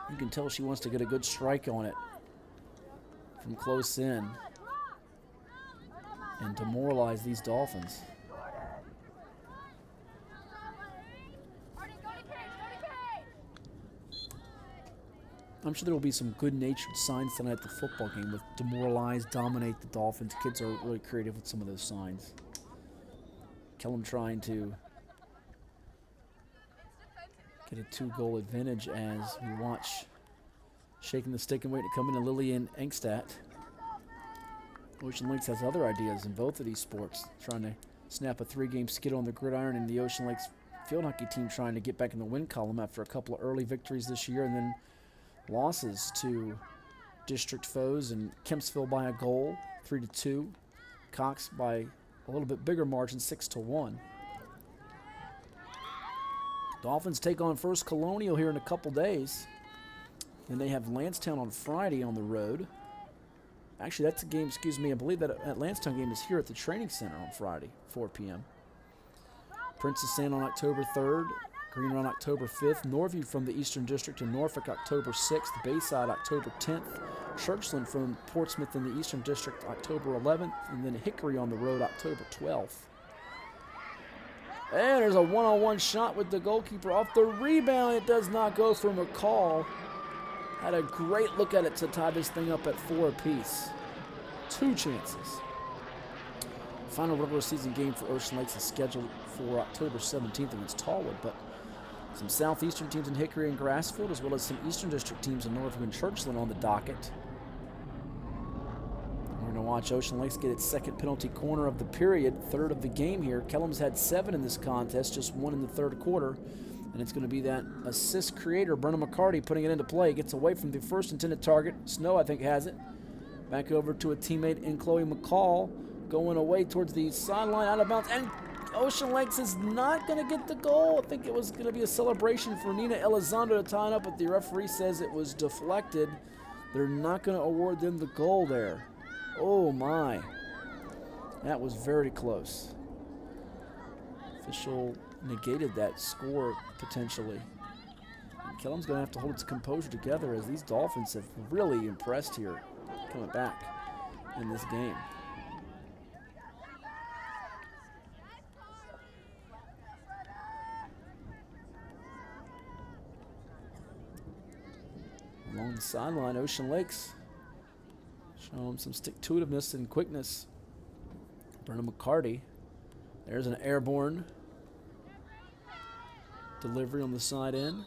You can tell she wants to get a good strike on it from close in and demoralize these Dolphins. I'm sure there will be some good-natured signs tonight at the football game with demoralize, dominate the Dolphins. Kids are really creative with some of those signs. Kellam trying to get a 2-goal advantage as we watch shaking the stick and waiting to come in, Lillian Engstadt. Ocean Lakes has other ideas in both of these sports, trying to snap a 3-game skid on the gridiron, and the Ocean Lakes field hockey team trying to get back in the win column after a couple of early victories this year and then losses to district foes, and Kempsville by a goal, 3-2. Cox by a little bit bigger margin, 6-1. Dolphins take on First Colonial here in a couple days. Then they have Lansdowne on Friday on the road. Actually, that's a game, excuse me, I believe that Lansdowne game is here at the training center on Friday, 4 p.m. Princess Anne on October 3rd. Green Run October 5th. Norview from the Eastern District in Norfolk October 6th. Bayside October 10th. Churchland from Portsmouth in the Eastern District October 11th. And then Hickory on the road October 12th. And there's a one-on-one shot with the goalkeeper off the rebound. It does not go for McCall. Had a great look at it to tie this thing up at 4 apiece. 2 chances. Final regular season game for Ocean Lakes is scheduled for October 17th against Tallwood, but some Southeastern teams in Hickory and Grassfield, as well as some Eastern District teams in Northwood and Churchland on the docket. We're going to watch Ocean Lakes get its 2nd penalty corner of the period, 3rd of the game here. Kellam's had 7 in this contest, just 1 in the 3rd quarter. And it's going to be that assist creator, Brenna McCarty, putting it into play. Gets away from the first intended target. Snow, I think, has it. Back over to a teammate in Chloe McCall. Going away towards the sideline, out of bounds. And Ocean Lakes is not going to get the goal. I think it was going to be a celebration for Nina Elizondo to tie it up, but the referee says it was deflected. They're not going to award them the goal there. Oh, my. That was very close. Official negated that score potentially. And Kellam's going to have to hold its composure together as these Dolphins have really impressed here coming back in this game. Along the sideline, Ocean Lakes showing some stick-to-itiveness and quickness. Brenna McCarty. There's an airborne delivery on the side end.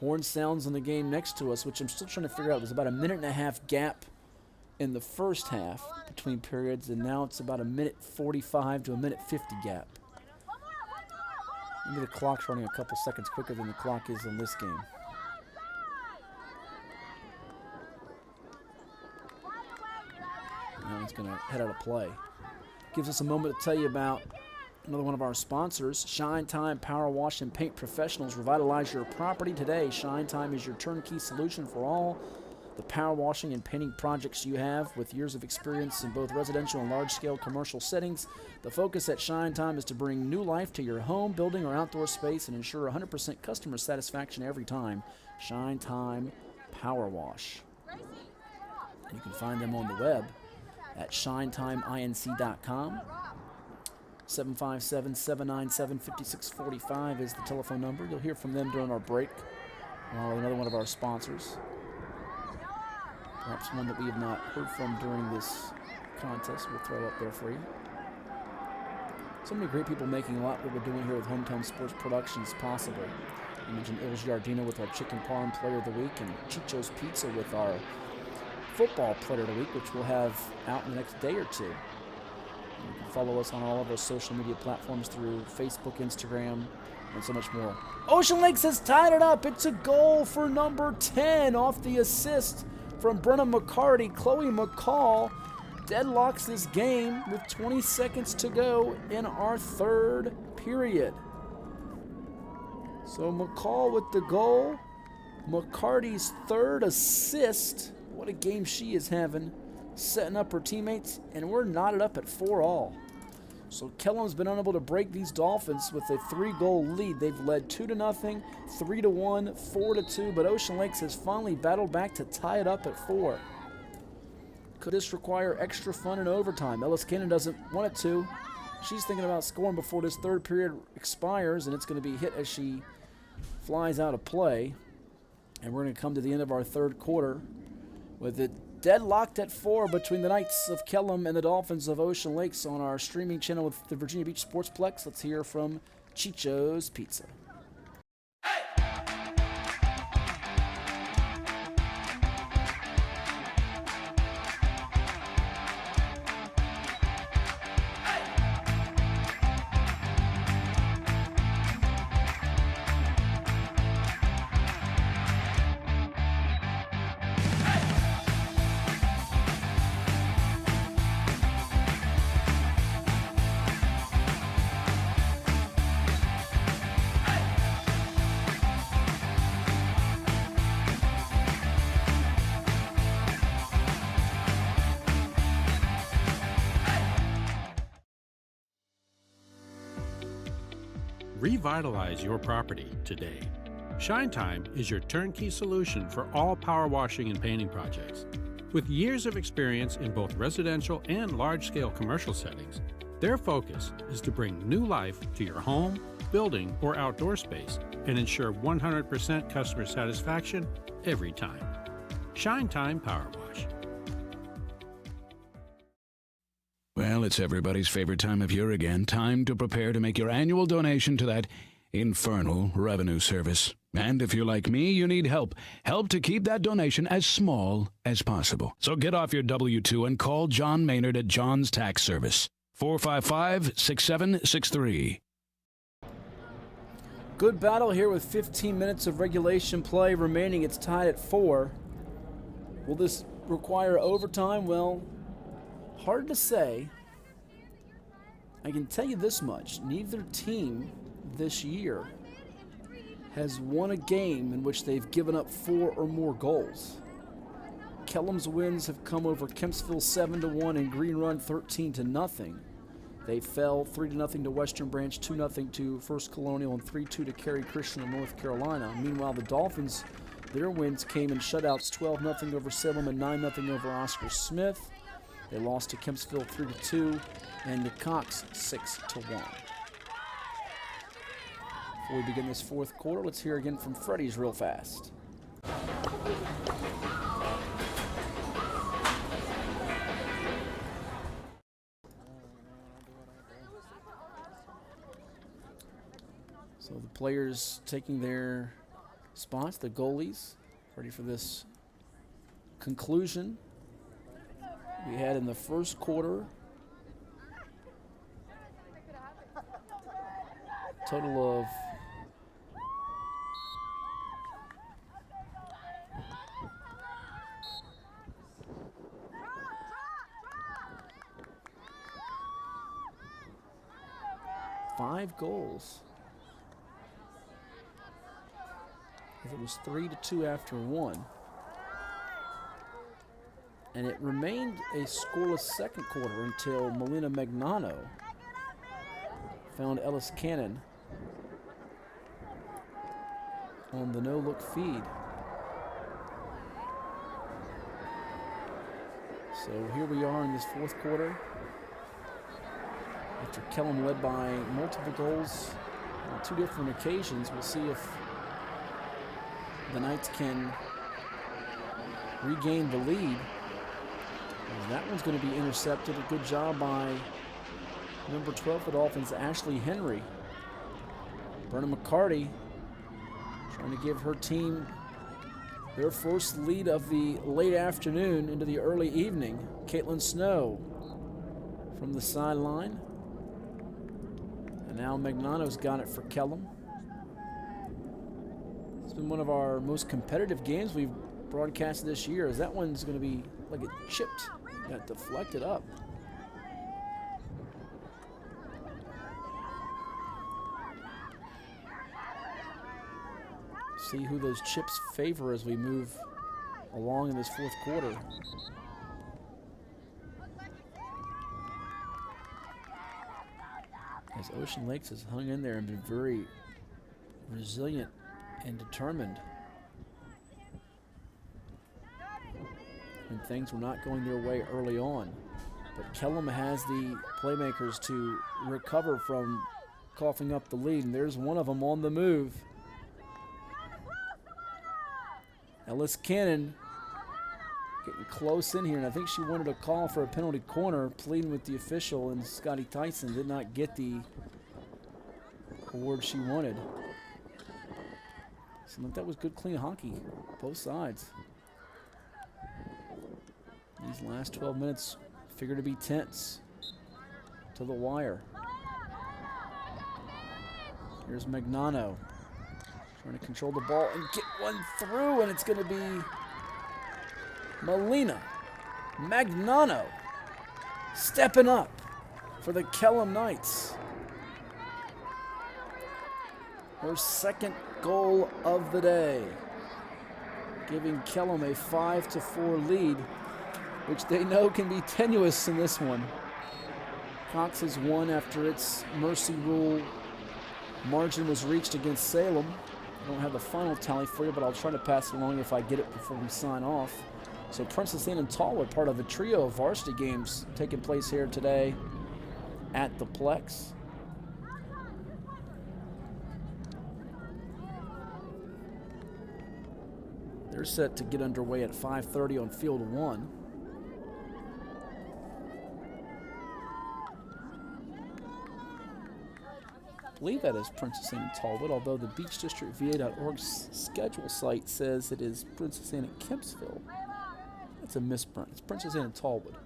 Horn sounds on the game next to us, which I'm still trying to figure out. There's about a 1.5-minute gap in the first half between periods, and now it's about a 1:45 to a 1:50 gap. Maybe the clock's running a couple seconds quicker than the clock is in this game. Now he's going to head out of play. Gives us a moment to tell you about another one of our sponsors, Shine Time Power Wash and Paint Professionals. Revitalize your property today. Shine Time is your turnkey solution for all the power washing and painting projects you have. With years of experience in both residential and large-scale commercial settings, the focus at Shine Time is to bring new life to your home, building, or outdoor space and ensure 100% customer satisfaction every time. Shine Time Power Wash. And you can find them on the web at shinetimeinc.com. 757-797-5645 is the telephone number. You'll hear from them during our break. Another one of our sponsors. Perhaps one that we have not heard from during this contest. We'll throw up there for you. So many great people making a lot of what we're doing here with Hometown Sports Productions possible. I mentioned Il Giardino with our Chicken Parm Player of the Week, and Chicho's Pizza with our Football Player of the Week, which we'll have out in the next day or two. You can follow us on all of our social media platforms through Facebook, Instagram, and so much more. Ocean Lakes has tied it up. It's a goal for number 10 off the assist from Brenna McCarty. Chloe McCall deadlocks this game with 20 seconds to go in our third period. So McCall with the goal. McCarty's third assist. What a game she is having, setting up her teammates, and we're knotted up at 4-all. So Kellam's been unable to break these Dolphins with a 3-goal lead. They've led 2-0, 3-1, 4-2, but Ocean Lakes has finally battled back to tie it up at 4. Could this require extra fun in overtime? Ellis Cannon doesn't want it to. She's thinking about scoring before this third period expires, and it's going to be hit as she flies out of play. And we're going to come to the end of our third quarter with it deadlocked at 4 between the Knights of Kellam and the Dolphins of Ocean Lakes on our streaming channel with the Virginia Beach Sportsplex. Let's hear from Chicho's Pizza. Revitalize your property today. Shine Time is your turnkey solution for all power washing and painting projects. With years of experience in both residential and large-scale commercial settings, their focus is to bring new life to your home, building, or outdoor space and ensure 100% customer satisfaction every time. Shine Time Power Wash. Well, it's everybody's favorite time of year again. Time to prepare to make your annual donation to that infernal revenue service. And if you're like me, you need help. Help to keep that donation as small as possible. So get off your W-2 and call John Maynard at John's Tax Service. 455-6763. Good battle here with 15 minutes of regulation play remaining. It's tied at 4. Will this require overtime? Well, hard to say. I can tell you this much. Neither team this year has won a game in which they've given up 4 or more goals. Kellam's wins have come over Kempsville 7-1 and Green Run 13-0. They fell 3-0 to Western Branch, 2-0 to First Colonial, and 3-2 to Cary Christian of North Carolina. Meanwhile, the Dolphins, their wins came in shutouts, 12-0 over Salem and 9-0 over Oscar Smith. They lost to Kempsville 3-2 and to Cox 6-1. Before we begin this fourth quarter, let's hear again from Freddie's real fast. So the players taking their spots, the goalies, ready for this conclusion we had in the first quarter. Total of 5 goals. It was 3-2 after 1. And it remained a scoreless second quarter until Melina Magnano found Ellis Cannon on the no-look feed. So here we are in this fourth quarter. After Kellam led by multiple goals on 2 different occasions, we'll see if the Knights can regain the lead. And that one's going to be intercepted. A good job by number 12 for the Dolphins, Ashley Henry. Brenna McCarty trying to give her team their first lead of the late afternoon into the early evening. Caitlin Snow from the sideline. And now Magnano's got it for Kellam. It's been one of our most competitive games we've broadcasted this year, as that one's going to be like it chipped, got deflected up. See who those chips favor as we move along in this fourth quarter. As Ocean Lakes has hung in there and been very resilient and determined. And things were not going their way early on. But Kellam has the playmakers to recover from coughing up the lead, and there's one of them on the move. Ellis Cannon getting close in here, and I think she wanted a call for a penalty corner, pleading with the official, and Scotty Tyson did not get the award she wanted. So that was good, clean hockey, both sides. These last 12 minutes figure to be tense to the wire. Here's Magnano trying to control the ball and get one through, and it's going to be Melina Magnano stepping up for the Kellam Knights. Her second goal of the day, giving Kellam a 5-4 lead, which they know can be tenuous in this one. Cox has won after its mercy rule margin was reached against Salem. I don't have the final tally for you, but I'll try to pass it along if I get it before we sign off. So Princess Anne and Tallwood, part of a trio of varsity games taking place here today at the Plex. They're set to get underway at 5:30 on field 1. I believe that is Princess Anne and Tallwood, although the beachdistrictva.org's schedule site says it is Princess Anne and Kempsville. That's a misprint. It's Princess Anne and Tallwood.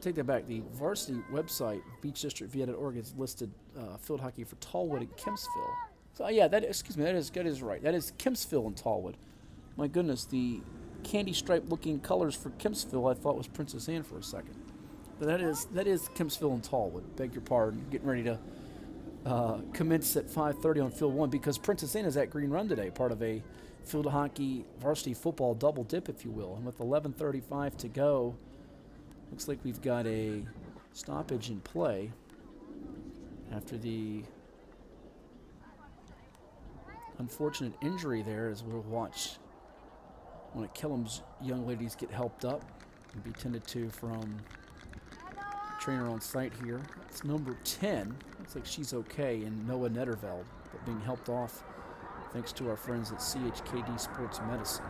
Take that back. The varsity website, beachdistrictva.org, has listed field hockey for Tallwood and Kempsville. So yeah, that is right. That is Kempsville and Tallwood. My goodness, the candy stripe looking colors for Kempsville I thought was Princess Anne for a second. But that is Kempsville and Tallwood. Beg your pardon. Getting ready to commence at 5:30 on field 1 because Princess Anne is at Green Run today, part of a field hockey varsity football double dip, if you will. And with 11:35 to go, looks like we've got a stoppage in play after the unfortunate injury there, as we'll watch one of Kellam's young ladies get helped up and be tended to from the trainer on site here. It's number 10. Looks like she's okay, and Noah Netterveld, but being helped off thanks to our friends at CHKD Sports Medicine.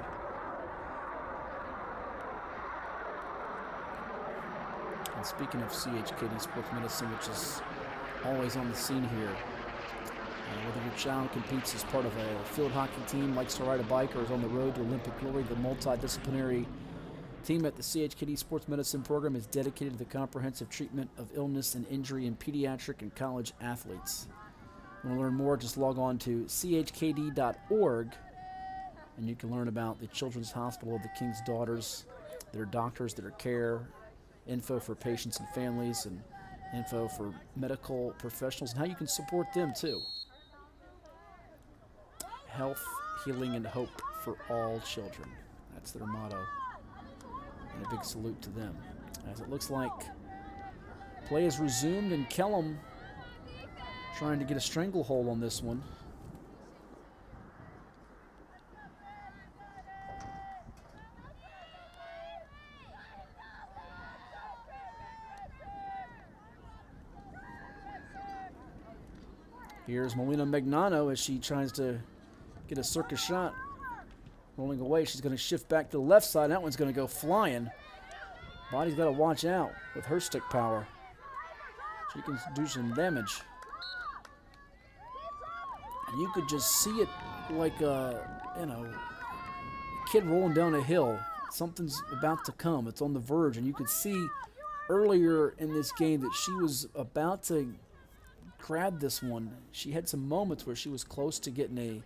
And speaking of CHKD Sports Medicine, which is always on the scene here, whether your child competes as part of a field hockey team, likes to ride a bike, or is on the road to Olympic glory, the multidisciplinary team at the CHKD Sports Medicine program is dedicated to the comprehensive treatment of illness and injury in pediatric and college athletes. If you want to learn more, just log on to chkd.org, and you can learn about the Children's Hospital of the King's Daughters, their doctors, their care, info for patients and families, and info for medical professionals, and how you can support them too. Health, healing, and hope for all children. That's their motto. And a big salute to them. As it looks like play is resumed, and Kellam trying to get a stranglehold on this one. Here's Melina Magnano as she tries to get a circus shot. Rolling away, she's going to shift back to the left side. That one's going to go flying. Body's got to watch out with her stick power. She can do some damage. And you could just see it like a kid rolling down a hill. Something's about to come. It's on the verge, and you could see earlier in this game that she was about to grab this one. She had some moments where she was close to getting a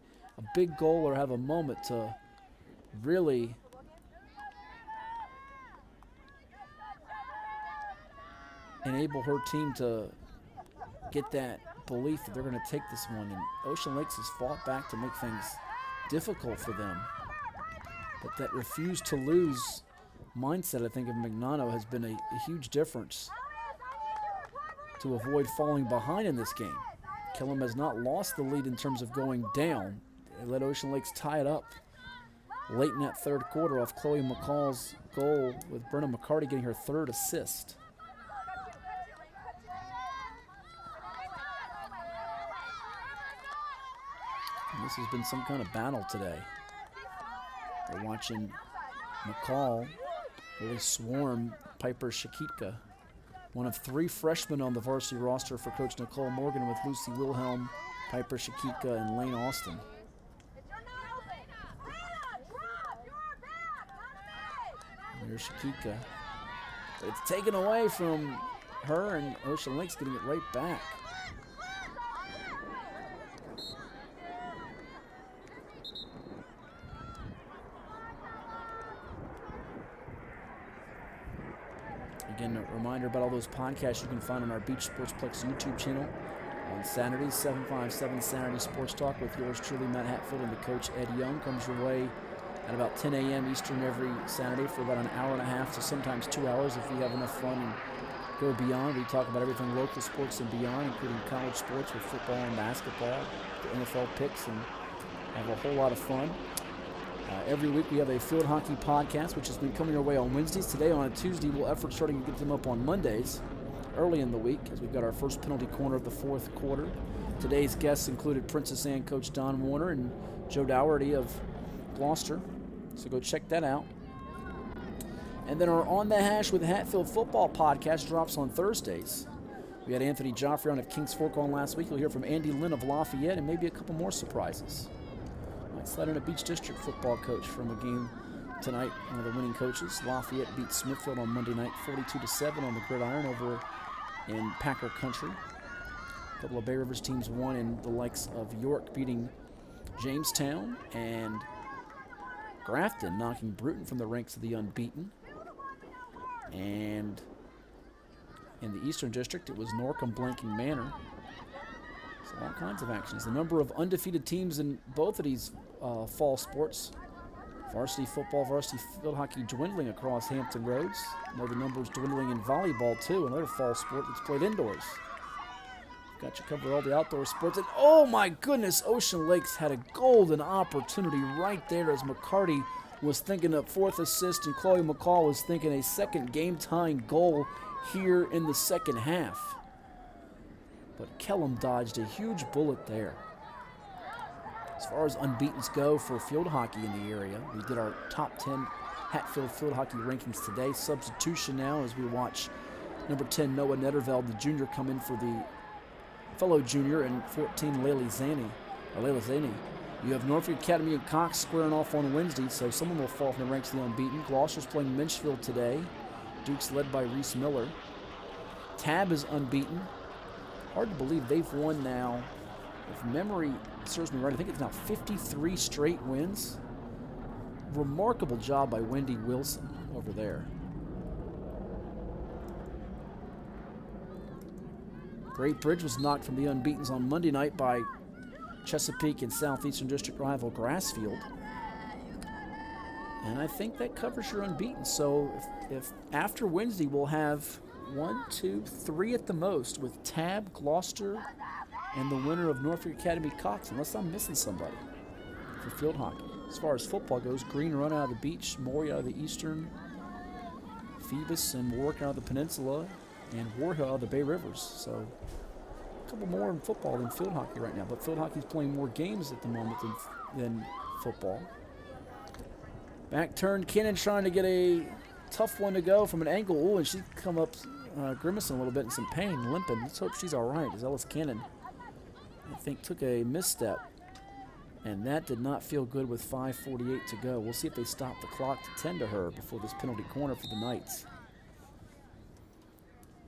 big goal or have a moment to really enable her team to get that belief that they're going to take this one. And Ocean Lakes has fought back to make things difficult for them. But that refuse to lose mindset, I think, of Magnano has been a huge difference to avoid falling behind in this game. Kellam has not lost the lead in terms of going down. They let Ocean Lakes tie it up late in that third quarter off Chloe McCall's goal, with Brenna McCarty getting her third assist. And this has been some kind of battle today. We're watching McCall really swarm Piper Shakitka, one of three freshmen on the varsity roster for Coach Nicole Morgan, with Lucy Wilhelm, Piper Shakitka, and Lane Austin. There's Shakitka. But it's taken away from her, and Ocean Lakes getting it right back. Again, a reminder about all those podcasts you can find on our Beach Sportsplex YouTube channel. On Saturdays, 757 Saturday Sports Talk with yours truly, Matt Hatfield, and the coach, Ed Young, comes your way at about 10 a.m. Eastern every Saturday for about an hour and a half to sometimes 2 hours if we have enough fun and go beyond. We talk about everything local sports and beyond, including college sports with football and basketball, the NFL picks, and have a whole lot of fun. Every week we have a field hockey podcast, which has been coming our way on Wednesdays. Today on a Tuesday, we'll effort starting to get them up on Mondays early in the week, as we've got our first penalty corner of the fourth quarter. Today's guests included Princess Anne coach Don Warner and Joe Dougherty of Gloucester, so go check that out. And then our On the Hash with Hatfield football podcast drops on Thursdays. We had Anthony Joffrey on of Kings Fork on last week. You'll hear from Andy Lynn of Lafayette, and maybe a couple more surprises. Might slide in a Beach District football coach from a game tonight, one of the winning coaches. Lafayette beat Smithfield on Monday night 42-7 on the gridiron over in Packer Country. A couple of Bay Rivers teams won, in the likes of York beating Jamestown, and Grafton knocking Bruton from the ranks of the unbeaten. And in the Eastern District, it was Norcom blanking Manor. So all kinds of actions. The number of undefeated teams in both of these fall sports, varsity football, varsity field hockey, dwindling across Hampton Roads. I know the numbers dwindling in volleyball too, another fall sport that's played indoors. Got you covered all the outdoor sports. And oh my goodness, Ocean Lakes had a golden opportunity right there as McCarty was thinking a fourth assist and Chloe McCall was thinking a second game-tying goal here in the second half. But Kellam dodged a huge bullet there. As far as unbeatens go for field hockey in the area, we did our top 10 Hatfield field hockey rankings today. Substitution now as we watch Number 10, Noah Netterveld, the junior, come in for the fellow junior, and 14, Layla Zani. You have Norfolk Academy and Cox squaring off on Wednesday, so someone will fall from the ranks of the unbeaten. Gloucester's playing Minchfield today. Duke's led by Reese Miller. Tab is unbeaten. Hard to believe they've won now, if memory serves me right, I think it's now 53 straight wins. Remarkable job by Wendy Wilson over there. Great Bridge was knocked from the unbeatens on Monday night by Chesapeake and Southeastern District rival Grassfield. And I think that covers your unbeaten. So if after Wednesday we'll have 1, 2, 3 at the most with Tab, Gloucester, and the winner of Norfolk Academy Cox, unless I'm missing somebody for field hockey. As far as football goes, Green Run out of the Beach, Maury out of the Eastern, Phoebus and Warwick out of the Peninsula, and War Hill out of the Bay Rivers. So a couple more in football than field hockey right now, but field hockey's playing more games at the moment than football. Back turn, Kennan trying to get a tough one to go from an angle. Ooh, and she come up grimacing a little bit in some pain, limping. Let's hope she's all right, as Ellis Cannon, I think, took a misstep. And that did not feel good with 5:48 to go. We'll see if they stop the clock to tend to her before this penalty corner for the Knights.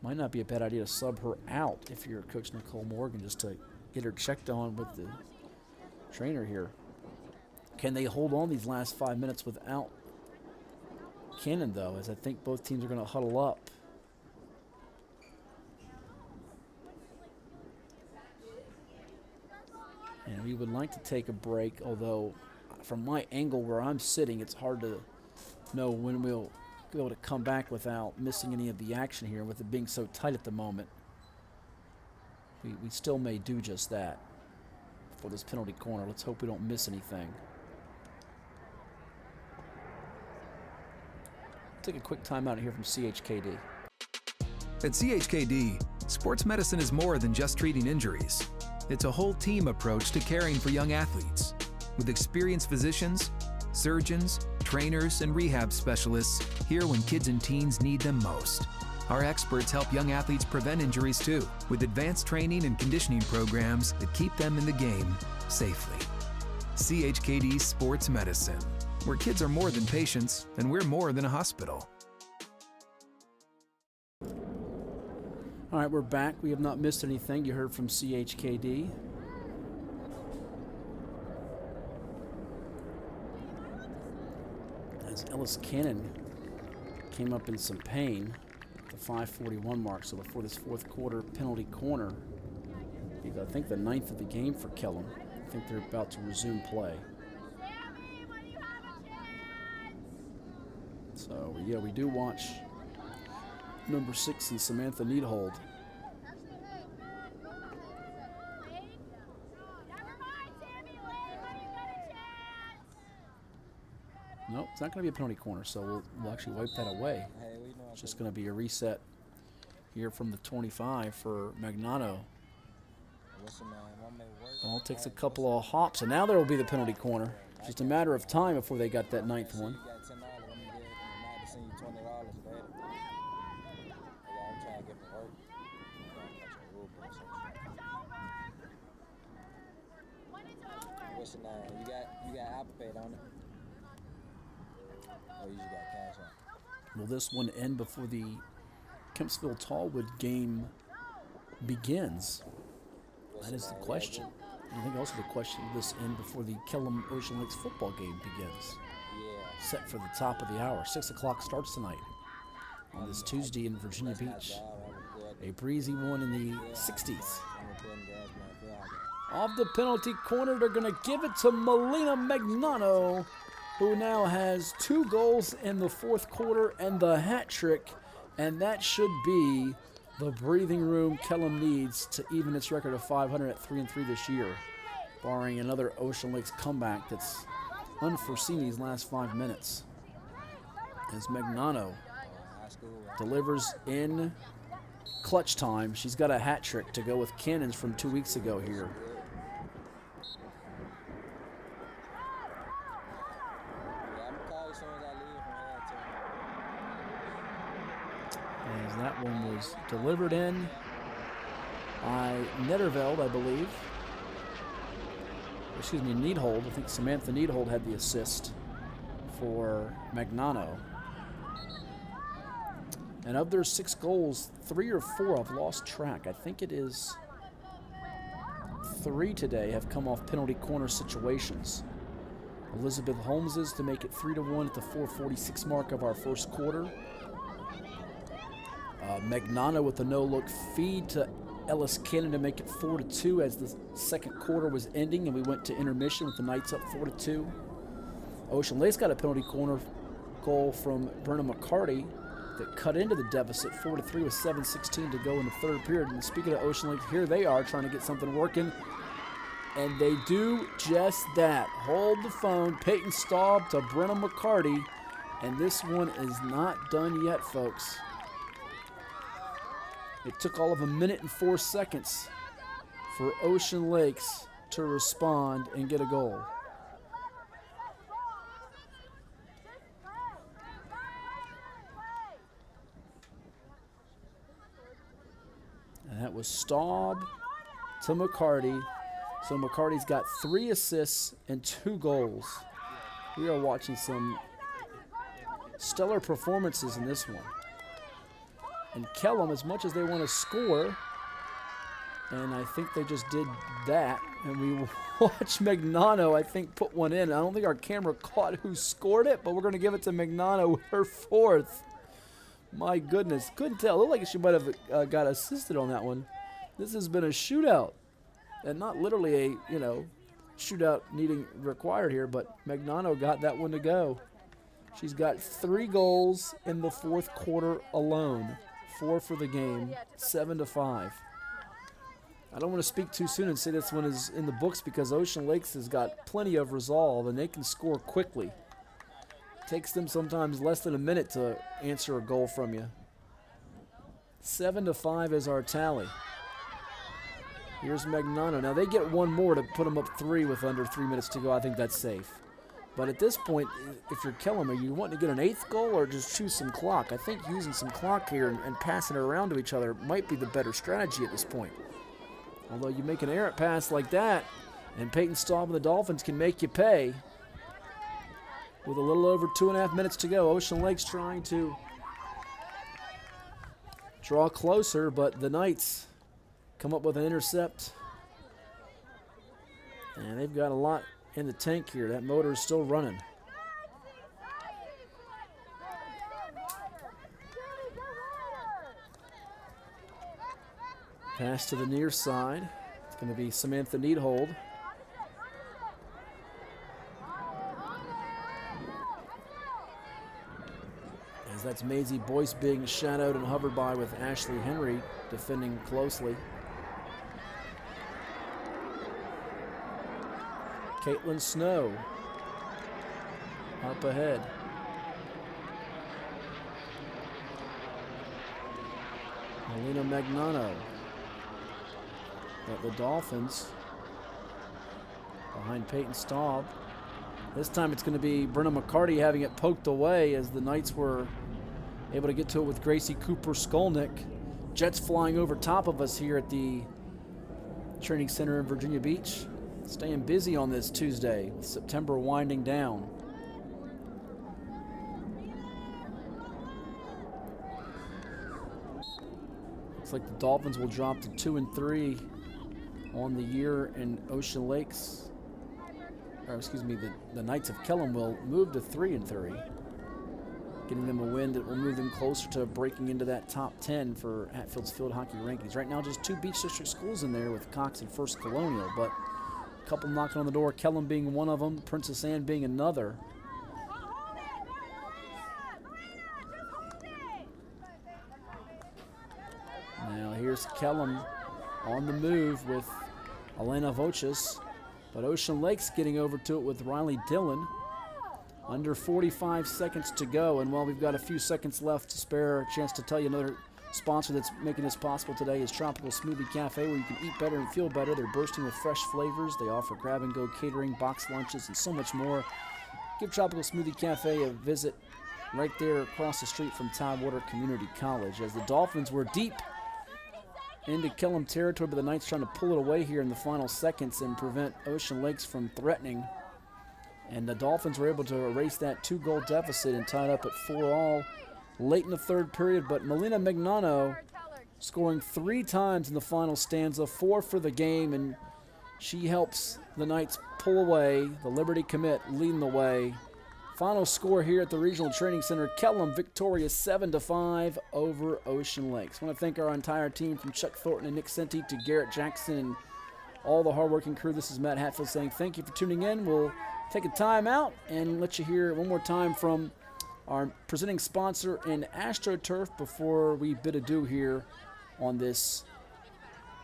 Might not be a bad idea to sub her out if you're Coach Nicole Morgan, just to get her checked on with the trainer here. Can they hold on these last 5 minutes without Cannon, though, as I think both teams are going to huddle up. And we would like to take a break, although from my angle where I'm sitting, it's hard to know when we'll be able to come back without missing any of the action here, with it being so tight at the moment. We still may do just that for this penalty corner. Let's hope we don't miss anything. Take a quick timeout here from CHKD. At CHKD, sports medicine is more than just treating injuries. It's a whole team approach to caring for young athletes. With experienced physicians, surgeons, trainers, and rehab specialists here when kids and teens need them most. Our experts help young athletes prevent injuries too, with advanced training and conditioning programs that keep them in the game safely. CHKD Sports Medicine, where kids are more than patients and we're more than a hospital. All right, we're back. We have not missed anything. You heard from CHKD. As Ellis Cannon came up in some pain at the 5:41 mark, so before this fourth quarter penalty corner, I think the 9th of the game for Kellam. I think they're about to resume play. So, yeah, we do watch number 6 and Samantha Needhold. Nope, it's not going to be a penalty corner, so we'll actually wipe that away. It's just going to be a reset here from the 25 for Magnano. Ball takes a couple of hops, and now there will be the penalty corner. Just a matter of time before they got that 9th one. You got Apple Pay, don't it? Oh, you just got cash on. Will this one end before the Kempsville-Tallwood game begins? That is the question. I think also the question, will this end before the Kellam Ocean Lakes football game begins? Yeah. Set for the top of the hour. 6 o'clock starts tonight on this Tuesday in Virginia Beach. A breezy one in the 60s. Off the penalty corner, they're going to give it to Melina Magnano, who now has 2 goals in the fourth quarter and the hat trick, and that should be the breathing room Kellam needs to even its record of 500 at 3-3 this year, barring another Ocean Lakes comeback that's unforeseen these last 5 minutes. As Magnano delivers in clutch time, she's got a hat trick to go with Cannon's from 2 weeks ago here. As that one was delivered in by Netterveld, I believe. Excuse me, Needhold. I think Samantha Needhold had the assist for Magnano. And of their 6 goals, 3 or 4 have lost track. I think it is 3 today have come off penalty corner situations. Elizabeth Holmes's to make it 3-1 at the 4:46 mark of our first quarter. Magnano with a no-look feed to Ellis Cannon to make it 4-2 as the second quarter was ending and we went to intermission with the Knights up 4-2. Ocean Lakes got a penalty corner goal from Brenna McCarty that cut into the deficit 4-3 with 7:16 to go in the third period. And speaking of Ocean Lakes, here they are trying to get something working. And they do just that. Hold the phone. Peyton Staub to Brenna McCarty. And this one is not done yet, folks. It took all of 1 minute and 4 seconds for Ocean Lakes to respond and get a goal. And that was Staub to McCarty. So McCarty's got 3 assists and 2 goals. We are watching some stellar performances in this one. And Kellam, as much as they want to score, and I think they just did that, and we watch Magnano, I think, put one in. I don't think our camera caught who scored it, but we're going to give it to Magnano with her 4th. My goodness, couldn't tell. It looked like she might have got assisted on that one. This has been a shootout, and not literally a, shootout needing required here, but Magnano got that one to go. She's got 3 goals in the 4th quarter alone. 4 for the game, 7-5. I don't want to speak too soon and say this one is in the books because Ocean Lakes has got plenty of resolve and they can score quickly. Takes them sometimes less than a minute to answer a goal from you. 7-5 is our tally. Here's Magnano. Now they get one more to put them up 3 with under 3 minutes to go. I think that's safe. But at this point, if you're Kellam, are you wanting to get an 8th goal or just choose some clock? I think using some clock here and passing it around to each other might be the better strategy at this point. Although you make an errant pass like that, and Peyton Staub and the Dolphins can make you pay. With a little over 2.5 minutes to go, Ocean Lakes trying to draw closer, but the Knights come up with an intercept. And they've got a lot in the tank here. That motor is still running. Pass to the near side. It's going to be Samantha Needhold. As that's Maisie Boyce being shadowed and hovered by with Ashley Henry defending closely. Caitlin Snow up ahead. Melina Magnano. But the Dolphins behind Peyton Staub. This time it's going to be Brenna McCarty having it poked away as the Knights were able to get to it with Gracie Cooper-Skolnick. Jets flying over top of us here at the Training Center in Virginia Beach. Staying busy on this Tuesday with September winding down. Looks like the Dolphins will drop to 2-3 on the year, and Ocean Lakes, or excuse me, the Knights of Kellam will move to 3-3. Getting them a win that will move them closer to breaking into that top 10 for Hatfield's Field Hockey Rankings. Right now, just 2 Beach District schools in there with Cox and First Colonial, but a couple knocking on the door, Kellam being one of them, Princess Anne being another. Now here's Kellam on the move with Elena Voches, but Ocean Lakes getting over to it with Riley Dillon. Under 45 seconds to go, and while we've got a few seconds left to spare, a chance to tell you another sponsor that's making this possible today is Tropical Smoothie Cafe, where you can eat better and feel better. They're bursting with fresh flavors. They offer grab-and-go catering, box lunches, and so much more. Give Tropical Smoothie Cafe a visit right there across the street from Tidewater Community College, as the Dolphins were deep into Kellam territory, but the Knights trying to pull it away here in the final seconds and prevent Ocean Lakes from threatening. And the Dolphins were able to erase that 2-goal deficit and tie it up at 4-all late in the third period. But Melina Mignano scoring 3 times in the final stanza, 4 for the game, and she helps the Knights pull away. The Liberty Commit leading the way. Final score here at the Regional Training Center, Kellam victorious 7-5 over Ocean Lakes. I want to thank our entire team from Chuck Thornton and Nick Senti to Garrett Jackson and all the hardworking crew. This is Matt Hatfield saying thank you for tuning in. We'll take a time out and let you hear one more time from our presenting sponsor in Astroturf before we bid adieu here on this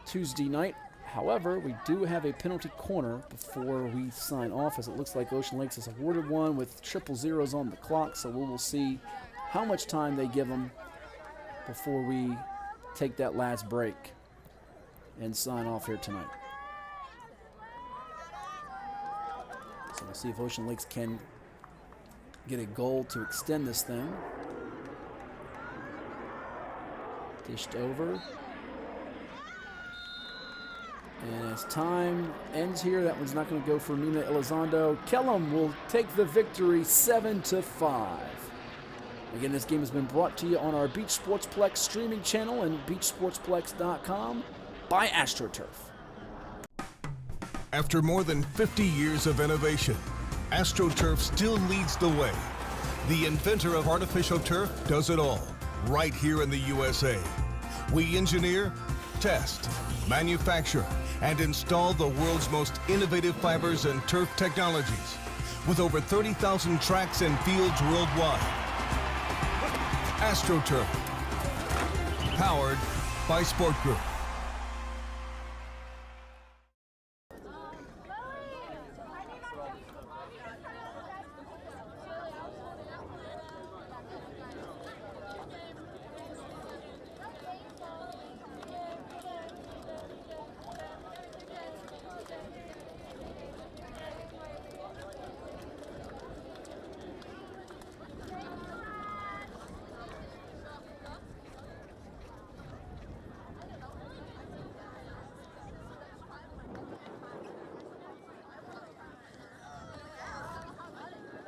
Tuesday night. However, we do have a penalty corner before we sign off, as it looks like Ocean Lakes has awarded one with 000 on the clock, so we will see how much time they give them before we take that last break and sign off here tonight. So we'll see if Ocean Lakes can get a goal to extend this thing. Dished over. And as time ends here, that one's not going to go for Nina Elizondo. Kellam will take the victory 7-5. Again, this game has been brought to you on our Beach Sportsplex streaming channel and beachsportsplex.com by Astroturf. After more than 50 years of innovation, Astroturf still leads the way. The inventor of artificial turf does it all, right here in the USA. We engineer, test, manufacture, and install the world's most innovative fibers and turf technologies, with over 30,000 tracks and fields worldwide. Astroturf, powered by Sport Group.